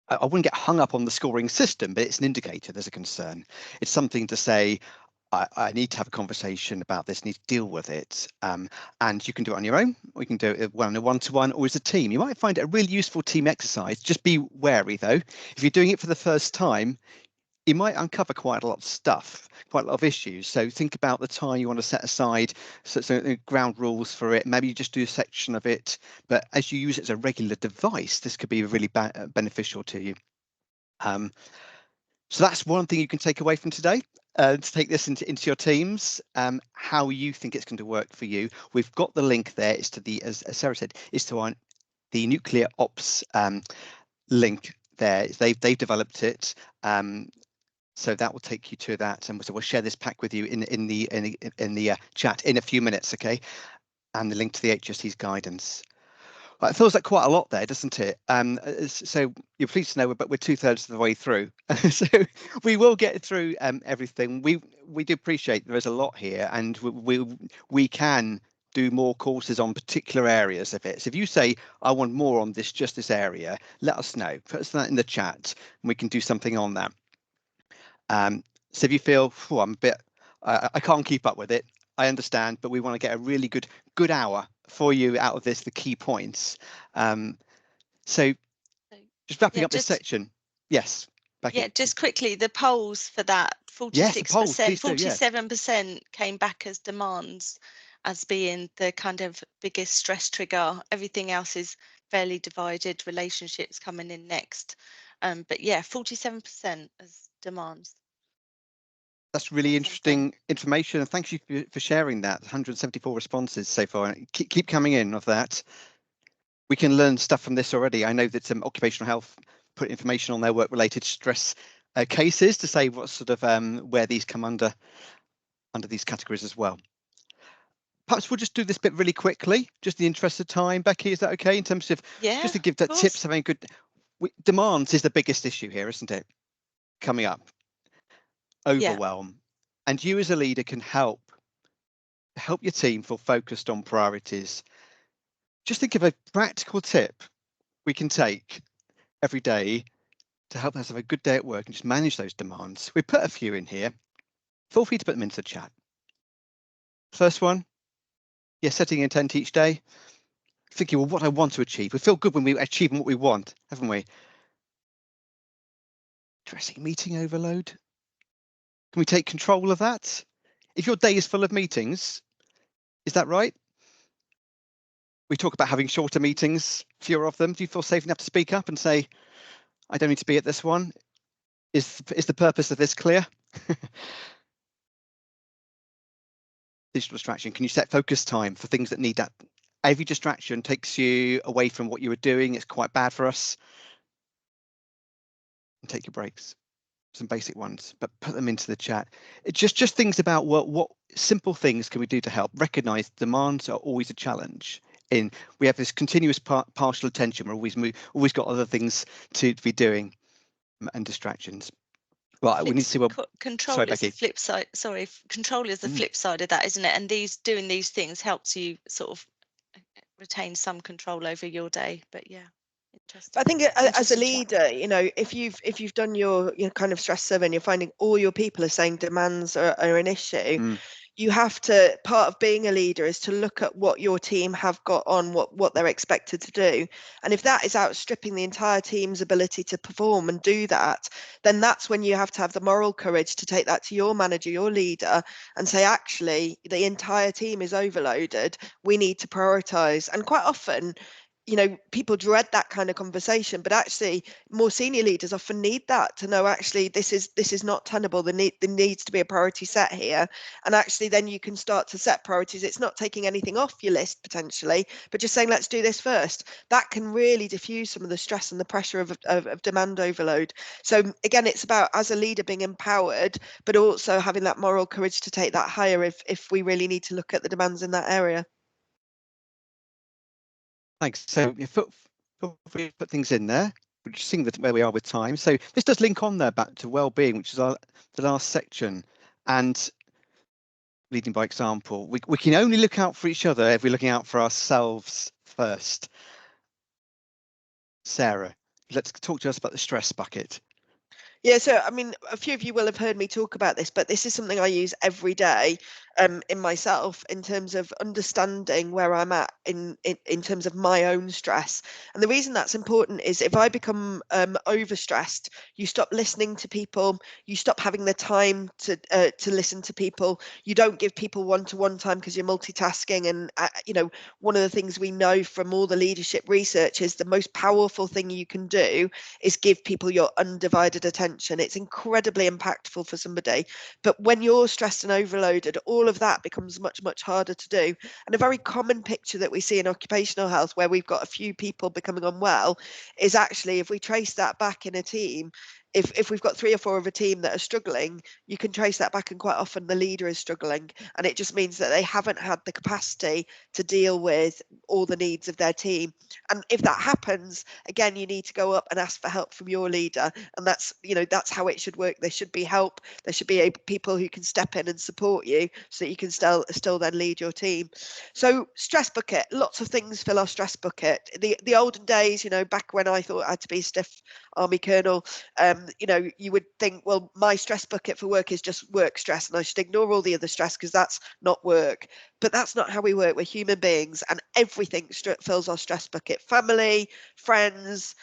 Speaker 1: I wouldn't get hung up on the scoring system, but it's an indicator there's a concern. It's something to say, I need to have a conversation about this, need to deal with it. And you can do it on your own, or you can do it one-to-one or as a team. You might find it a really useful team exercise. Just be wary, though. If you're doing it for the first time, you might uncover quite a lot of stuff, quite a lot of issues. So think about the time you want to set aside, so ground rules for it. Maybe you just do a section of it, but as you use it as a regular device, this could be really beneficial to you. So that's one thing you can take away from today, to take this into your teams, how you think it's going to work for you. We've got the link there. It's to the, as Sarah said, is to the nuclear ops link there. They've developed it. So that will take you to that, and so we'll share this pack with you in the chat in a few minutes, okay? And the link to the HSC's guidance. Well, it feels like quite a lot there, doesn't it? So you're pleased to know, but we're 2/3 of the way through, so we will get through everything. We do appreciate there is a lot here, and we can do more courses on particular areas of it. So if you say I want more on just this area, let us know. Put us that in the chat, and we can do something on that. So if you feel, I'm a bit, I can't keep up with it, I understand, but we want to get a really good hour for you out of this, the key points. So just wrapping up this section. Yes. Becky.
Speaker 2: Yeah, just quickly, the polls for that, 46%, 47% came back as demands as being the kind of biggest stress trigger. Everything else is fairly divided, relationships coming in next. But yeah, 47% as demands.
Speaker 1: That's really interesting information, and thank you for sharing that. 174 responses so far. Keep coming in of that. We can learn stuff from this already. I know that some occupational health put information on their work-related stress cases to say what sort of where these come under these categories as well. Perhaps we'll just do this bit really quickly, just in the interest of time. Becky, is that okay? In terms of just to give that tips, having good demands is the biggest issue here, isn't it? Coming up. Overwhelm, and you as a leader can help your team feel focused on priorities. Just think of a practical tip we can take every day to help us have a good day at work and just manage those demands. We put a few in here. Feel free to put them into the chat. First one, setting intent each day. Thinking, well, what I want to achieve. We feel good when we achieve what we want, haven't we? Addressing meeting overload. Can we take control of that? If your day is full of meetings, is that right? We talk about having shorter meetings, fewer of them. Do you feel safe enough to speak up and say, I don't need to be at this one? Is the purpose of this clear? Digital distraction. Can you set focus time for things that need that? Every distraction takes you away from what you were doing. It's quite bad for us. And take your breaks. Some basic ones, but put them into the chat. It's just things about what simple things can we do to help? Recognize demands are always a challenge. in. We have this continuous partial attention. We're always got other things to be doing and distractions. Right, we need to see what
Speaker 2: control is the
Speaker 1: Becky.
Speaker 2: flip side. Sorry, control is the flip side of that, isn't it? And doing these things helps you sort of retain some control over your day. But yeah, interesting.
Speaker 3: I think as a leader, you know, if you've done your kind of stress survey and you're finding all your people are saying demands are an issue, you have to, part of being a leader is to look at what your team have got on, what they're expected to do. And if that is outstripping the entire team's ability to perform and do that, then that's when you have to have the moral courage to take that to your manager, your leader, and say, actually, the entire team is overloaded. We need to prioritize. And quite often, you know, people dread that kind of conversation, but actually more senior leaders often need that to know, actually, this is not tenable. There needs to be a priority set here. And actually then you can start to set priorities. It's not taking anything off your list potentially, but just saying, let's do this first. That can really diffuse some of the stress and the pressure of demand overload. So again, it's about, as a leader, being empowered, but also having that moral courage to take that higher if we really need to look at the demands in that area.
Speaker 1: Thanks. So feel free to put things in there. We're just seeing where we are with time. So this does link on there back to well-being, which is the last section, and leading by example. We can only look out for each other if we're looking out for ourselves first. Sarah, let's talk to us about the stress bucket.
Speaker 3: Yeah, so I mean, a few of you will have heard me talk about this, but this is something I use every day in myself in terms of understanding where I'm at in terms of my own stress. And the reason that's important is if I become overstressed, you stop listening to people, you stop having the time to listen to people, you don't give people one-to-one time because you're multitasking. And you know, one of the things we know from all the leadership research is the most powerful thing you can do is give people your undivided attention. It's incredibly impactful for somebody. But when you're stressed and overloaded, all of that becomes much, much harder to do. And a very common picture that we see in occupational health, where we've got a few people becoming unwell, is actually, if we trace that back in a team, if we've got 3 or 4 of a team that are struggling, you can trace that back, and quite often the leader is struggling, and it just means that they haven't had the capacity to deal with all the needs of their team. And if that happens, again, you need to go up and ask for help from your leader, and that's, you know, that's how it should work. There should be help, there should be people who can step in and support you so that you can still then lead your team. So stress bucket, lots of things fill our stress bucket. The olden days, you know, back when I thought I had to be a stiff army colonel, you know, you would think, well, my stress bucket for work is just work stress, and I should ignore all the other stress because that's not work. But that's not how we work. We're human beings, and everything fills our stress bucket. Family, friends,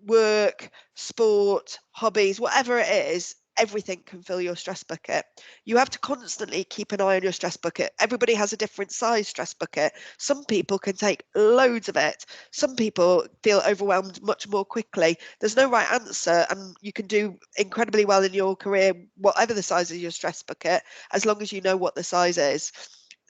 Speaker 3: work, sport, hobbies, whatever it is, everything can fill your stress bucket. You have to constantly keep an eye on your stress bucket. Everybody has a different size stress bucket. Some people can take loads of it. Some people feel overwhelmed much more quickly. There's no right answer, and you can do incredibly well in your career, whatever the size of your stress bucket, as long as you know what the size is.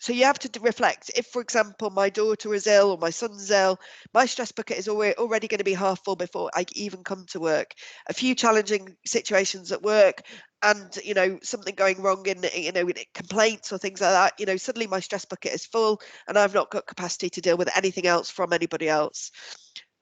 Speaker 3: So you have to reflect. If, for example, my daughter is ill or my son's ill, my stress bucket is already going to be half full before I even come to work. A few challenging situations at work, and, you know, something going wrong in, you know, complaints or things like that, you know, suddenly my stress bucket is full and I've not got capacity to deal with anything else from anybody else.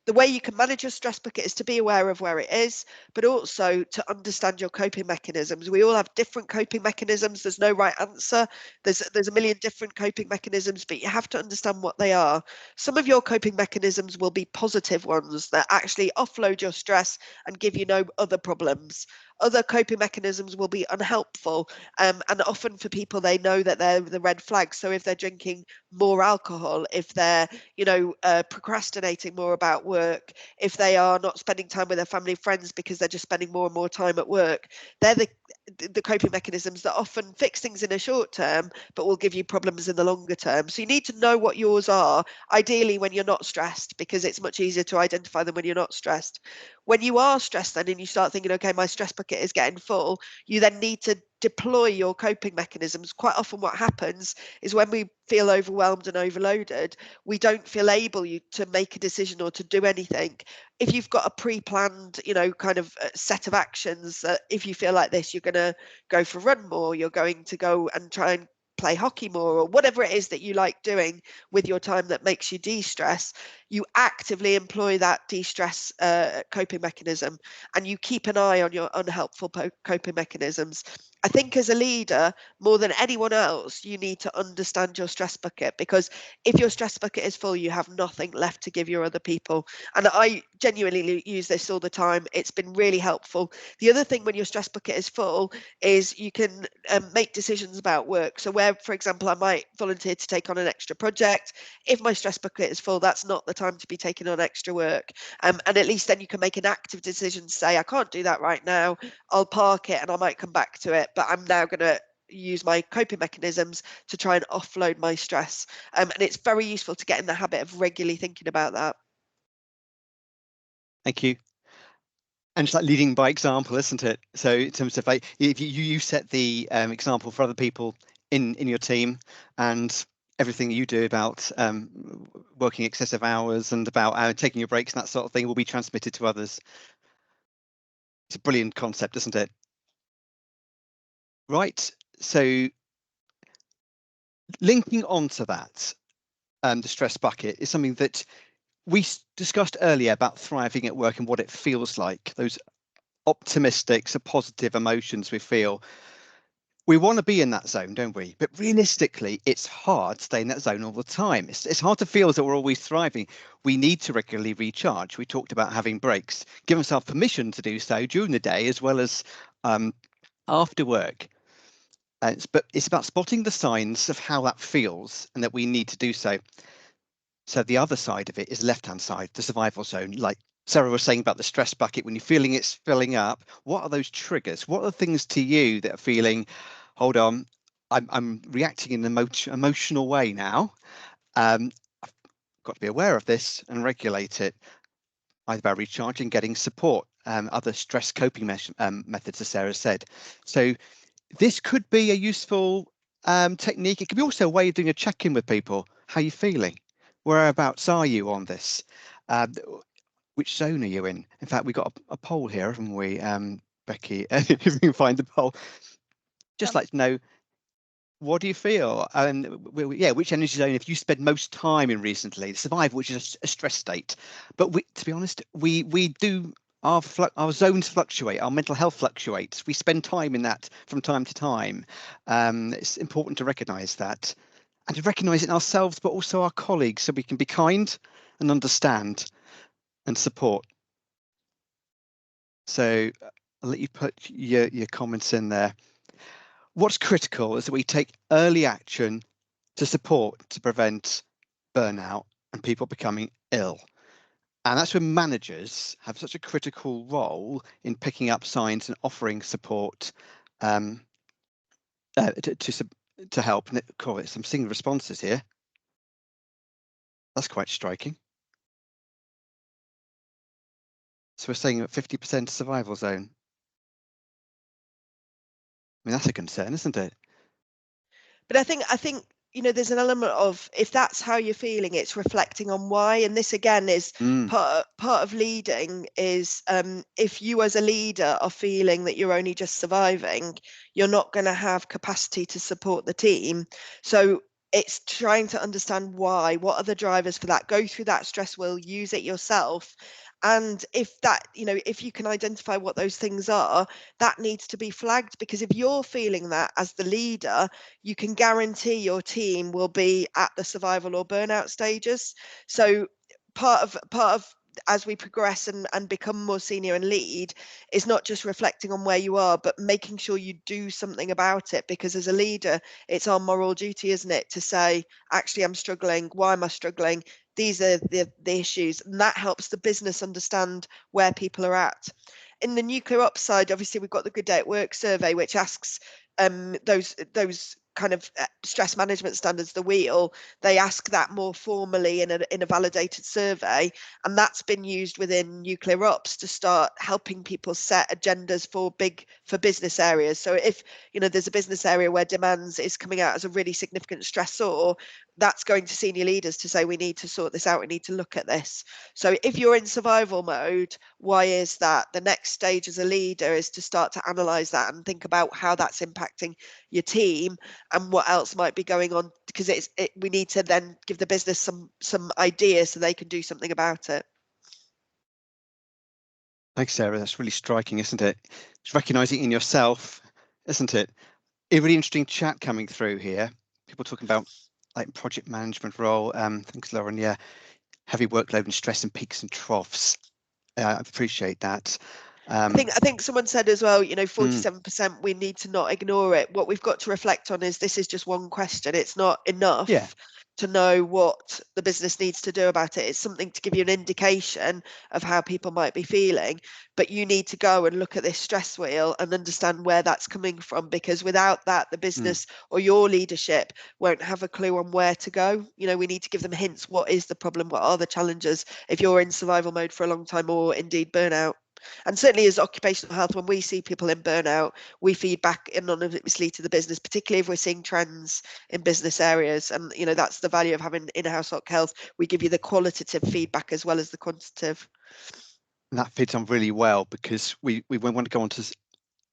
Speaker 3: The way you can manage your stress bucket is to be aware of where it is, but also to understand your coping mechanisms. We all have different coping mechanisms. There's no right answer. There's a million different coping mechanisms, but you have to understand what they are. Some of your coping mechanisms will be positive ones that actually offload your stress and give you no other problems. Other coping mechanisms will be unhelpful, and often for people, they know that they're the red flags. So if they're drinking more alcohol, if they're, you know, procrastinating more about work, if they are not spending time with their family and friends because they're just spending more and more time at work, they're the coping mechanisms that often fix things in a short term but will give you problems in the longer term. So you need to know what yours are, ideally when you're not stressed, because it's much easier to identify them when you're not stressed. When you are stressed then, and you start thinking, okay, my stress bucket is getting full, you then need to deploy your coping mechanisms. Quite often what happens is when we feel overwhelmed and overloaded, we don't feel able to make a decision or to do anything. If you've got a pre-planned, you know, kind of set of actions, if you feel like this, you're going to go for a run more, you're going to go and try and play hockey more, or whatever it is that you like doing with your time that makes you de-stress, you actively employ that de-stress coping mechanism, and you keep an eye on your unhelpful coping mechanisms. I think as a leader, more than anyone else, you need to understand your stress bucket, because if your stress bucket is full, you have nothing left to give your other people. And I genuinely use this all the time. It's been really helpful. The other thing when your stress bucket is full is you can make decisions about work. So where, for example, I might volunteer to take on an extra project, if my stress bucket is full, that's not the time to be taking on extra work. And at least then you can make an active decision to say, I can't do that right now. I'll park it and I might come back to it, but I'm now going to use my coping mechanisms to try and offload my stress. And it's very useful to get in the habit of regularly thinking about that.
Speaker 1: Thank you. And it's like leading by example, isn't it? So in terms of like, if you set the example for other people in your team, and everything you do about working excessive hours and about taking your breaks and that sort of thing will be transmitted to others. It's a brilliant concept, isn't it? Right. So linking on to that, the stress bucket is something that we discussed earlier about thriving at work and what it feels like, those optimistic, so positive emotions we feel. We want to be in that zone, don't we? But realistically, it's hard to stay in that zone all the time. It's hard to feel as though we're always thriving. We need to regularly recharge. We talked about having breaks, give ourselves permission to do so during the day as well as after work. But it's about spotting the signs of how that feels and that we need to do so. So the other side of it is the left-hand side, the survival zone. Like Sarah was saying about the stress bucket, when you're feeling it's filling up, what are those triggers? What are the things to you that are feeling, hold on, I'm reacting in an emotional way now. I've got to be aware of this and regulate it, either by recharging, getting support, other stress coping methods, as Sarah said. So this could be a useful technique. It could be also a way of doing a check-in with people. How are you feeling? Whereabouts are you on this? Which zone are you in? In fact, we've got a poll here, haven't we, Becky? If we can find the poll. Just like to know, what do you feel? And yeah, which energy zone have you spent most time in recently? The survival, which is a stress state. But to be honest, we do, our zones fluctuate, our mental health fluctuates. We spend time in that from time to time. It's important to recognise that, and to recognise it in ourselves, but also our colleagues, so we can be kind and understand and support. So I'll let you put your comments in there. What's critical is that we take early action to support, to prevent burnout and people becoming ill. And that's when managers have such a critical role in picking up signs and offering support to help. And I'm seeing the responses here. That's quite striking. So we're saying 50% survival zone. I mean, that's a concern, isn't it?
Speaker 3: But I think there's an element of, if that's how you're feeling, it's reflecting on why. And this again is part of leading is, if you as a leader are feeling that you're only just surviving, you're not going to have capacity to support the team. So it's trying to understand why, what are the drivers for that, go through that stress wheel, use it yourself. And if that, if you can identify what those things are, that needs to be flagged, because if you're feeling that as the leader, you can guarantee your team will be at the survival or burnout stages. So part of as we progress and become more senior and lead is not just reflecting on where you are, but making sure you do something about it, because as a leader, it's our moral duty, isn't it, to say, actually, I'm struggling. Why am I struggling? These are the issues, and that helps the business understand where people are at. In the nuclear ops side, obviously, we've got the Good Day at Work survey, which asks those kind of stress management standards, the wheel. They ask that more formally in a validated survey, and that's been used within nuclear ops to start helping people set agendas for business areas. So if there's a business area where demands is coming out as a really significant stressor, that's going to senior leaders to say, we need to sort this out, we need to look at this. So if you're in survival mode, why is that? The next stage as a leader is to start to analyze that and think about how that's impacting your team and what else might be going on, because we need to then give the business some ideas so they can do something about it.
Speaker 1: Thanks, Sarah. That's really striking, isn't it? It's recognizing in yourself, isn't it? A really interesting chat coming through here. People talking about like project management role. Thanks, Lauren. Yeah, heavy workload and stress and peaks and troughs. I appreciate that.
Speaker 3: I think someone said as well, 47%, we need to not ignore it. What we've got to reflect on is this is just one question. It's not enough to know what the business needs to do about it. It's something to give you an indication of how people might be feeling, but you need to go and look at this stress wheel and understand where that's coming from, because without that, the business or your leadership won't have a clue on where to go. We need to give them hints. What is the problem? What are the challenges if you're in survival mode for a long time, or indeed burnout? And certainly as occupational health, when we see people in burnout, we feed back anonymously to the business, particularly if we're seeing trends in business areas. And, that's the value of having in-house OC health. We give you the qualitative feedback as well as the quantitative.
Speaker 1: And that fits on really well, because we want to go on to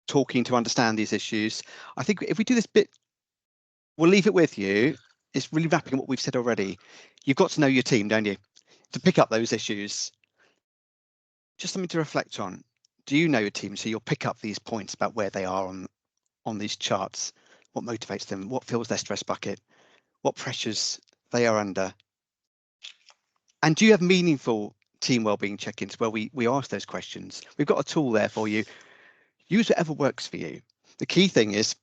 Speaker 1: talking to understand these issues. I think if we do this bit, we'll leave it with you. It's really wrapping up what we've said already. You've got to know your team, don't you? To pick up those issues. Just something to reflect on. Do you know your team? So you'll pick up these points about where they are on these charts, what motivates them, what fills their stress bucket, what pressures they are under. And do you have meaningful team wellbeing check-ins where we ask those questions? We've got a tool there for you. Use whatever works for you. The key thing is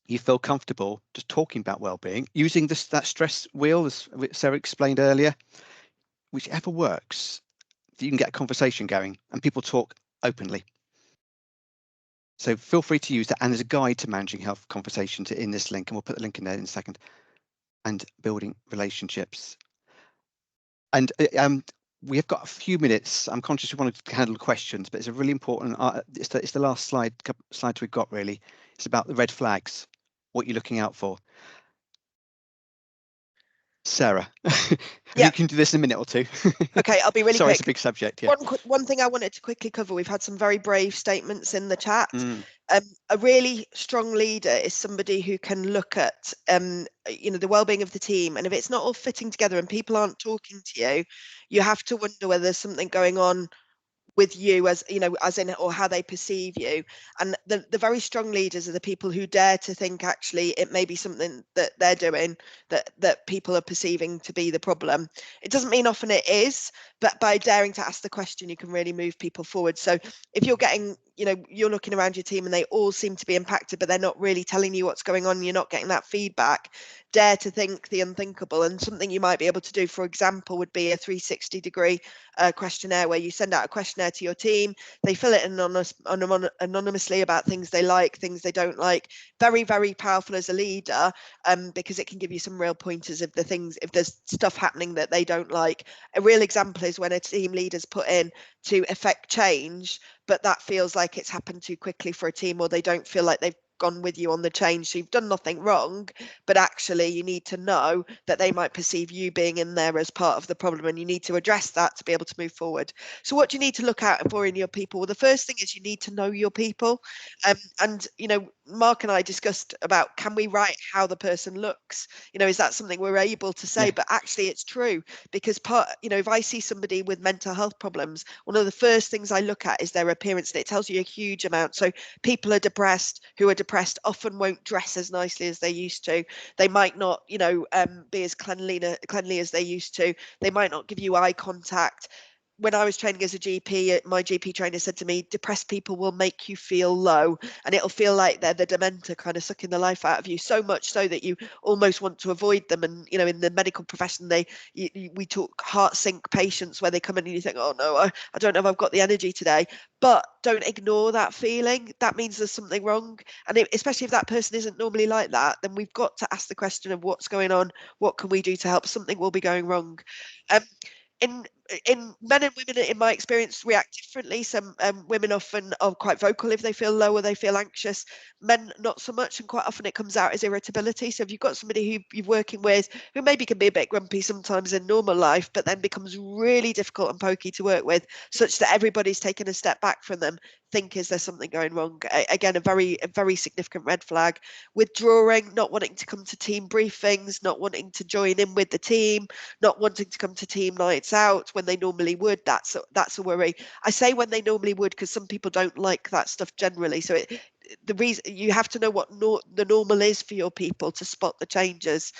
Speaker 1: you feel comfortable just talking about wellbeing, using that stress wheel, as Sarah explained earlier, whichever works. You can get a conversation going and people talk openly. So feel free to use that. And there's a guide to managing health conversations in this link, and we'll put the link in there in a second. And building relationships. And we have got a few minutes. I'm conscious we wanted to handle questions, but it's a really important. It's the last slides we've got, really. It's about the red flags, what you're looking out for. Sarah, you can do this in a minute or two.
Speaker 3: Okay, I'll be really
Speaker 1: Sorry,
Speaker 3: quick.
Speaker 1: It's a big subject. Yeah.
Speaker 3: One thing I wanted to quickly cover, we've had some very brave statements in the chat. A really strong leader is somebody who can look at the well-being of the team, and if it's not all fitting together and people aren't talking to you, you have to wonder whether there's something going on with you, as in, or how they perceive you. And the very strong leaders are the people who dare to think, actually, it may be something that they're doing that people are perceiving to be the problem. It doesn't mean often it is, but by daring to ask the question, you can really move people forward. So if you're getting, you're looking around your team and they all seem to be impacted, but they're not really telling you what's going on, you're not getting that feedback, dare to think the unthinkable. And something you might be able to do, for example, would be a 360-degree questionnaire, where you send out a questionnaire to your team, they fill it anonymously about things they like, things they don't like. Very, very powerful as a leader, because it can give you some real pointers of the things, if there's stuff happening that they don't like. A real example is when a team leader's put in to effect change, but that feels like it's happened too quickly for a team, or they don't feel like they've gone with you on the change. So you've done nothing wrong, but actually you need to know that they might perceive you being in there as part of the problem, and you need to address that to be able to move forward. So what do you need to look out for in your people? Well, the first thing is you need to know your people. And Mark and I discussed about, can we write how the person looks? Is that something we're able to say? But actually it's true, because if I see somebody with mental health problems, one of the first things I look at is their appearance, and it tells you a huge amount. So people who are depressed often won't dress as nicely as they used to. They might not, be as cleanly as they used to. They might not give you eye contact. When I was training as a GP, my GP trainer said to me, depressed people will make you feel low, and it'll feel like they're the dementor kind of sucking the life out of you, so much so that you almost want to avoid them. And, in the medical profession, we talk heart sink patients, where they come in and you think, oh no, I don't know if I've got the energy today. But don't ignore that feeling. That means there's something wrong. And especially if that person isn't normally like that, then we've got to ask the question of what's going on. What can we do to help? Something will be going wrong. In in men and women, in my experience, react differently. Some women often are quite vocal if they feel low or they feel anxious. Men not so much, and quite often it comes out as irritability. So if you've got somebody who you're working with who maybe can be a bit grumpy sometimes in normal life, but then becomes really difficult and pokey to work with, such that everybody's taken a step back from them, think, is there something going wrong? Again, a very significant red flag. Withdrawing, not wanting to come to team briefings, not wanting to join in with the team, not wanting to come to team nights out when they normally would. That's a worry. I say when they normally would because some people don't like that stuff generally. So the reason, you have to know what the normal is for your people to spot the changes.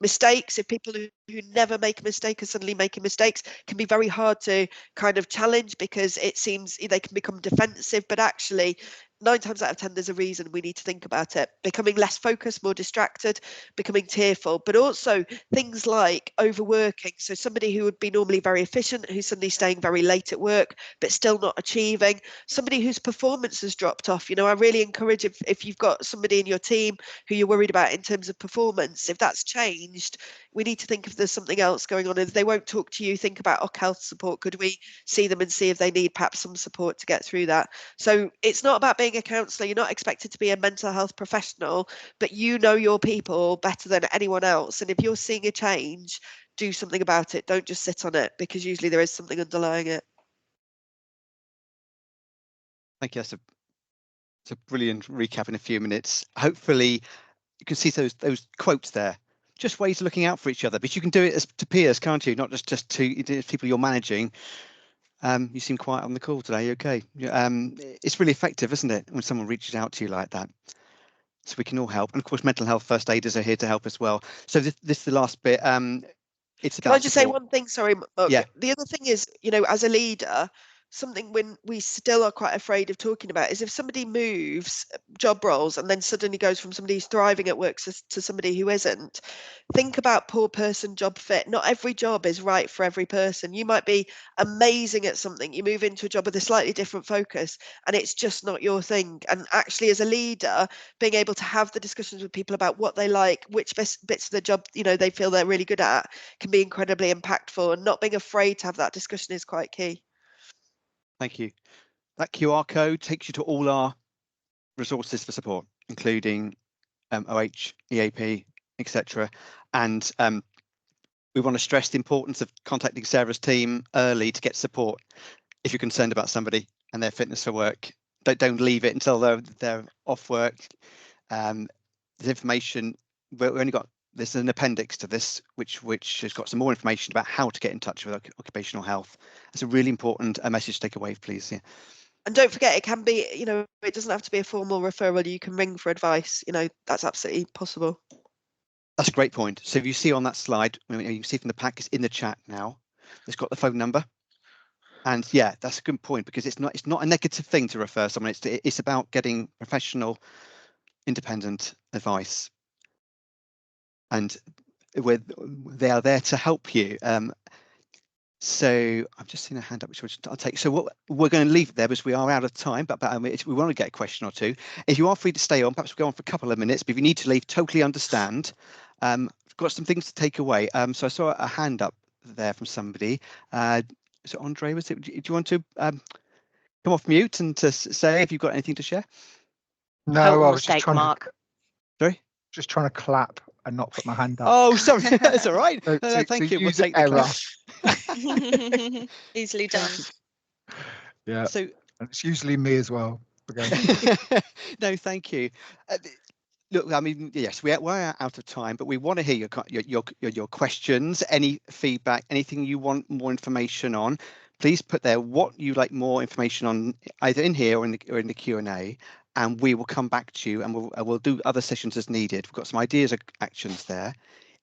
Speaker 3: Mistakes, if people who never make a mistake are suddenly making mistakes, can be very hard to kind of challenge, because it seems they can become defensive, but actually 9 times out of 10 there's a reason. We need to think about it. Becoming less focused, more distracted, becoming tearful, but also things like overworking. So somebody who would be normally very efficient, who's suddenly staying very late at work but still not achieving. Somebody whose performance has dropped off. I really encourage, if you've got somebody in your team who you're worried about in terms of performance, if that's changed, we need to think if there's something else going on. If they won't talk to you, think about health support. Could we see them and see if they need perhaps some support to get through that? So it's not about being a counsellor. You're not expected to be a mental health professional, but you know your people better than anyone else. And if you're seeing a change, do something about it. Don't just sit on it, because usually there is something underlying it.
Speaker 1: Thank you. That's a brilliant recap in a few minutes. Hopefully you can see those quotes there. Just ways of looking out for each other, but you can do it as to peers, can't you? Not just to people you're managing. You seem quiet on the call today. Okay. It's really effective, isn't it, when someone reaches out to you like that? So we can all help. And of course, mental health first aiders are here to help as well. So this is the last bit. It's about
Speaker 3: Can I just say
Speaker 1: support.
Speaker 3: one thing? Sorry, Mark.
Speaker 1: Yeah.
Speaker 3: The other thing is, as a leader, something when we still are quite afraid of talking about is if somebody moves job roles and then suddenly goes from somebody who's thriving at work to somebody who isn't. Think about poor person job fit. Not every job is right for every person. You might be amazing at something. You move into a job with a slightly different focus and it's just not your thing. And actually, as a leader, being able to have the discussions with people about what they like, which bits of the job, they feel they're really good at, can be incredibly impactful, and not being afraid to have that discussion is quite key.
Speaker 1: Thank you. That QR code takes you to all our resources for support, including OH, EAP, etc. And we want to stress the importance of contacting Sarah's team early to get support if you're concerned about somebody and their fitness for work. Don't leave it until they're off work. There's information. There's an appendix to this which has got some more information about how to get in touch with occupational health. It's a really important message to take away, please. Yeah.
Speaker 3: And don't forget, it can be, it doesn't have to be a formal referral. You can ring for advice. That's absolutely possible.
Speaker 1: That's a great point. So if you see on that slide, you can see from the pack, it's in the chat now. It's got the phone number. And yeah, that's a good point, because it's not a negative thing to refer someone. It's about getting professional, independent advice, and they are there to help you. So I've just seen a hand up, which I'll take. So what we're going to leave it there because we are out of time, but we want to get a question or two. If you are free to stay on, perhaps we'll go on for a couple of minutes, but if you need to leave, totally understand. I've got some things to take away. So I saw a hand up there from somebody. Is it Andre? Do you want to come off mute and to say if you've got anything to share?
Speaker 4: No, I was just trying
Speaker 2: Mark.
Speaker 1: Sorry?
Speaker 4: Just trying to clap and not put my hand up.
Speaker 1: Oh, sorry. That's all right.
Speaker 4: So,
Speaker 1: No, thank you. We'll
Speaker 4: user
Speaker 1: take the
Speaker 4: error.
Speaker 2: Easily done.
Speaker 4: Yeah.
Speaker 1: So
Speaker 4: And it's usually me as well.
Speaker 1: no, thank you. Look, I mean, yes, we're out of time, but we want to hear your questions, any feedback, anything you want more information on. Please put there what you like more information on, either in here or in the Q&A, and we will come back to you, and we'll do other sessions as needed. We've got some ideas of actions there.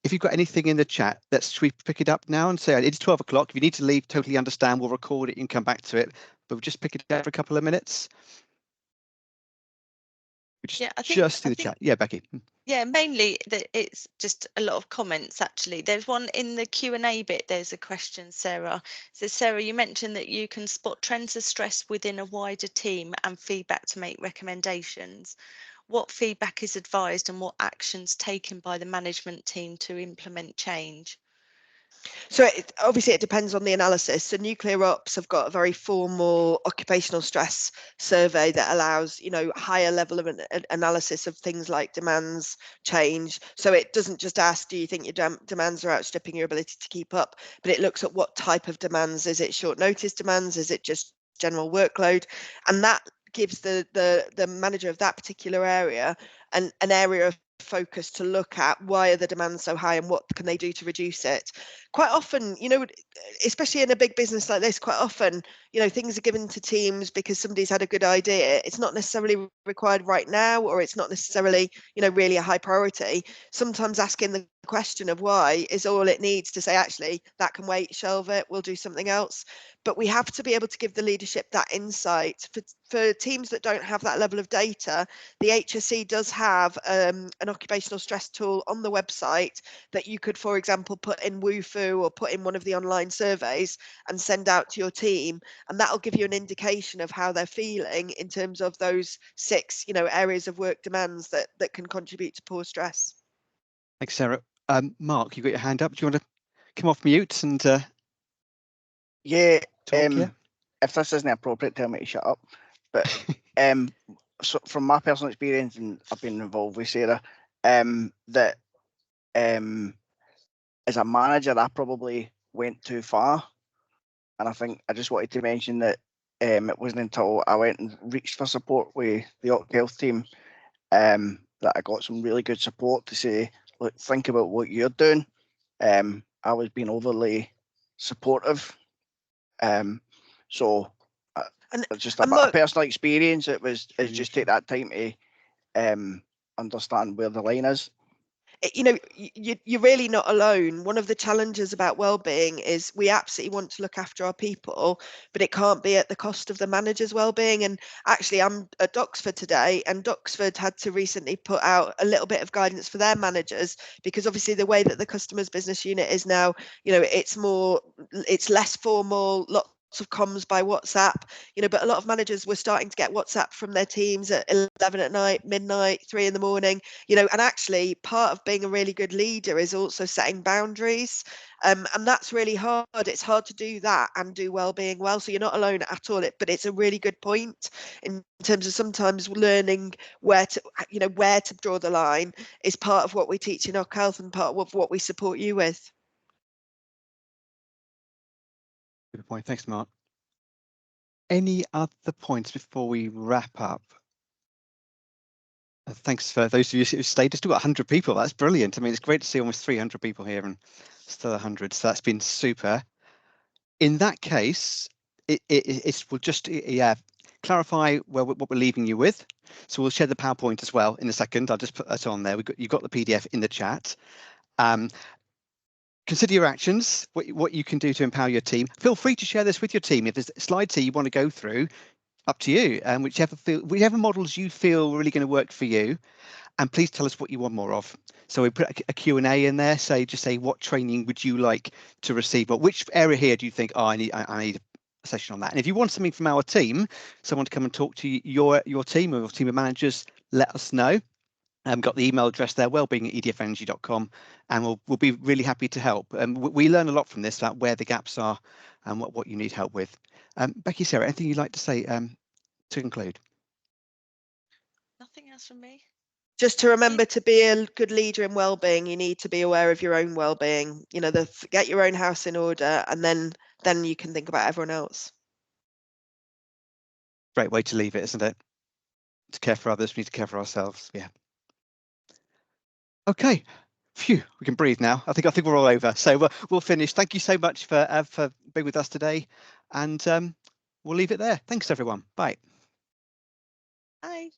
Speaker 1: If you've got anything in the chat, should we pick it up now and say it's 12 o'clock. If you need to leave, totally understand. We'll record it and come back to it, but we'll just pick it up for a couple of minutes.
Speaker 2: Yeah, I
Speaker 1: just through the chat. Yeah, Becky.
Speaker 2: Yeah, mainly that it's just a lot of comments, actually. There's one in the Q&A bit. There's a question, Sarah. It says, Sarah, you mentioned that you can spot trends of stress within a wider team and feedback to make recommendations. What feedback is advised and what actions taken by the management team to implement change?
Speaker 3: So obviously it depends on the analysis. So nuclear ops have got a very formal occupational stress survey that allows, you know, higher level of an analysis of things like demands change. So it doesn't just ask, do you think your demands are outstripping your ability to keep up, but it looks at what type of demands. Is it short notice demands? Is it just general workload? And that gives the manager of that particular area an area of focus to look at why are the demands so high and what can they do to reduce it. Quite often, you know, especially in a big business like this, quite often, you know, things are given to teams because somebody's had a good idea. It's not necessarily required right now, or it's not necessarily, you know, really a high priority. Sometimes asking the question of why is all it needs to say, actually, that can wait, shelve it, we'll do something else. But we have to be able to give the leadership that insight. For teams that don't have that level of data, the HSE does have an occupational stress tool on the website that you could, for example, put in Wufoo or put in one of the online surveys and send out to your team, and that'll give you an indication of how they're feeling in terms of those 6, you know, areas of work demands that can contribute to poor stress.
Speaker 1: Thanks, Sarah. Mark, you've got your hand up. Do you want to come off mute and
Speaker 5: yeah,
Speaker 1: talk? Yeah.
Speaker 5: if this isn't appropriate, tell me to shut up. But so from my personal experience, and I've been involved with Sarah, that as a manager, I probably went too far, and I think I just wanted to mention that it wasn't until I went and reached for support with the Occ Health team that I got some really good support to say, look, think about what you're doing. I was being overly supportive, so it's just a bit of personal experience. It's just take that time to understand where the line is.
Speaker 3: You know, you're really not alone. One of the challenges about wellbeing is we absolutely want to look after our people, but it can't be at the cost of the manager's wellbeing. And actually, I'm at Doxford today, and Doxford had to recently put out a little bit of guidance for their managers, because obviously the way that the customers business unit is now, you know, it's less formal, lots of comms by WhatsApp, you know, but a lot of managers were starting to get WhatsApp from their teams at 11 at night, midnight, 3 in the morning, you know, and actually part of being a really good leader is also setting boundaries. And that's really hard. It's hard to do that and do wellbeing well. So you're not alone at all, but it's a really good point in terms of sometimes learning where to draw the line is part of what we teach in Occ Health and part of what we support you with.
Speaker 1: Good point. Thanks, Mark. Any other points before we wrap up? Thanks for those of you who stayed. Just still got 100 people. That's brilliant. I mean, it's great to see almost 300 people here and still 100. So that's been super. In that case, we'll just clarify what we're leaving you with. So we'll share the PowerPoint as well in a second. I'll just put that on there. You've got the PDF in the chat. Consider your actions, what you can do to empower your team. Feel free to share this with your team. If there's slides here you want to go through, up to you. Whichever models you feel are really going to work for you. And please tell us what you want more of. So we put a Q&A in there. Just say what training would you like to receive, or which area here do you think, I need a session on that. And if you want something from our team, someone to come and talk to your team or your team of managers, let us know. Got the email address there, wellbeing@edfenergy.com, and we'll be really happy to help. We learn a lot from this about where the gaps are and what you need help with. Becky, Sarah, anything you'd like to say to conclude?
Speaker 2: Nothing else from me.
Speaker 3: Just to remember, to be a good leader in wellbeing, you need to be aware of your own wellbeing. You know, get your own house in order, and then you can think about everyone else.
Speaker 1: Great way to leave it, isn't it? To care for others, we need to care for ourselves. Yeah. Okay. Phew, we can breathe now. I think we're all over. So we'll finish. Thank you so much for being with us today, and we'll leave it there. Thanks, everyone. Bye.
Speaker 2: Bye.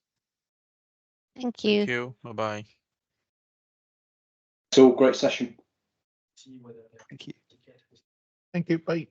Speaker 6: Thank you.
Speaker 7: Thank you. Bye-bye.
Speaker 8: So great session.
Speaker 1: Thank you.
Speaker 4: Thank you. Bye.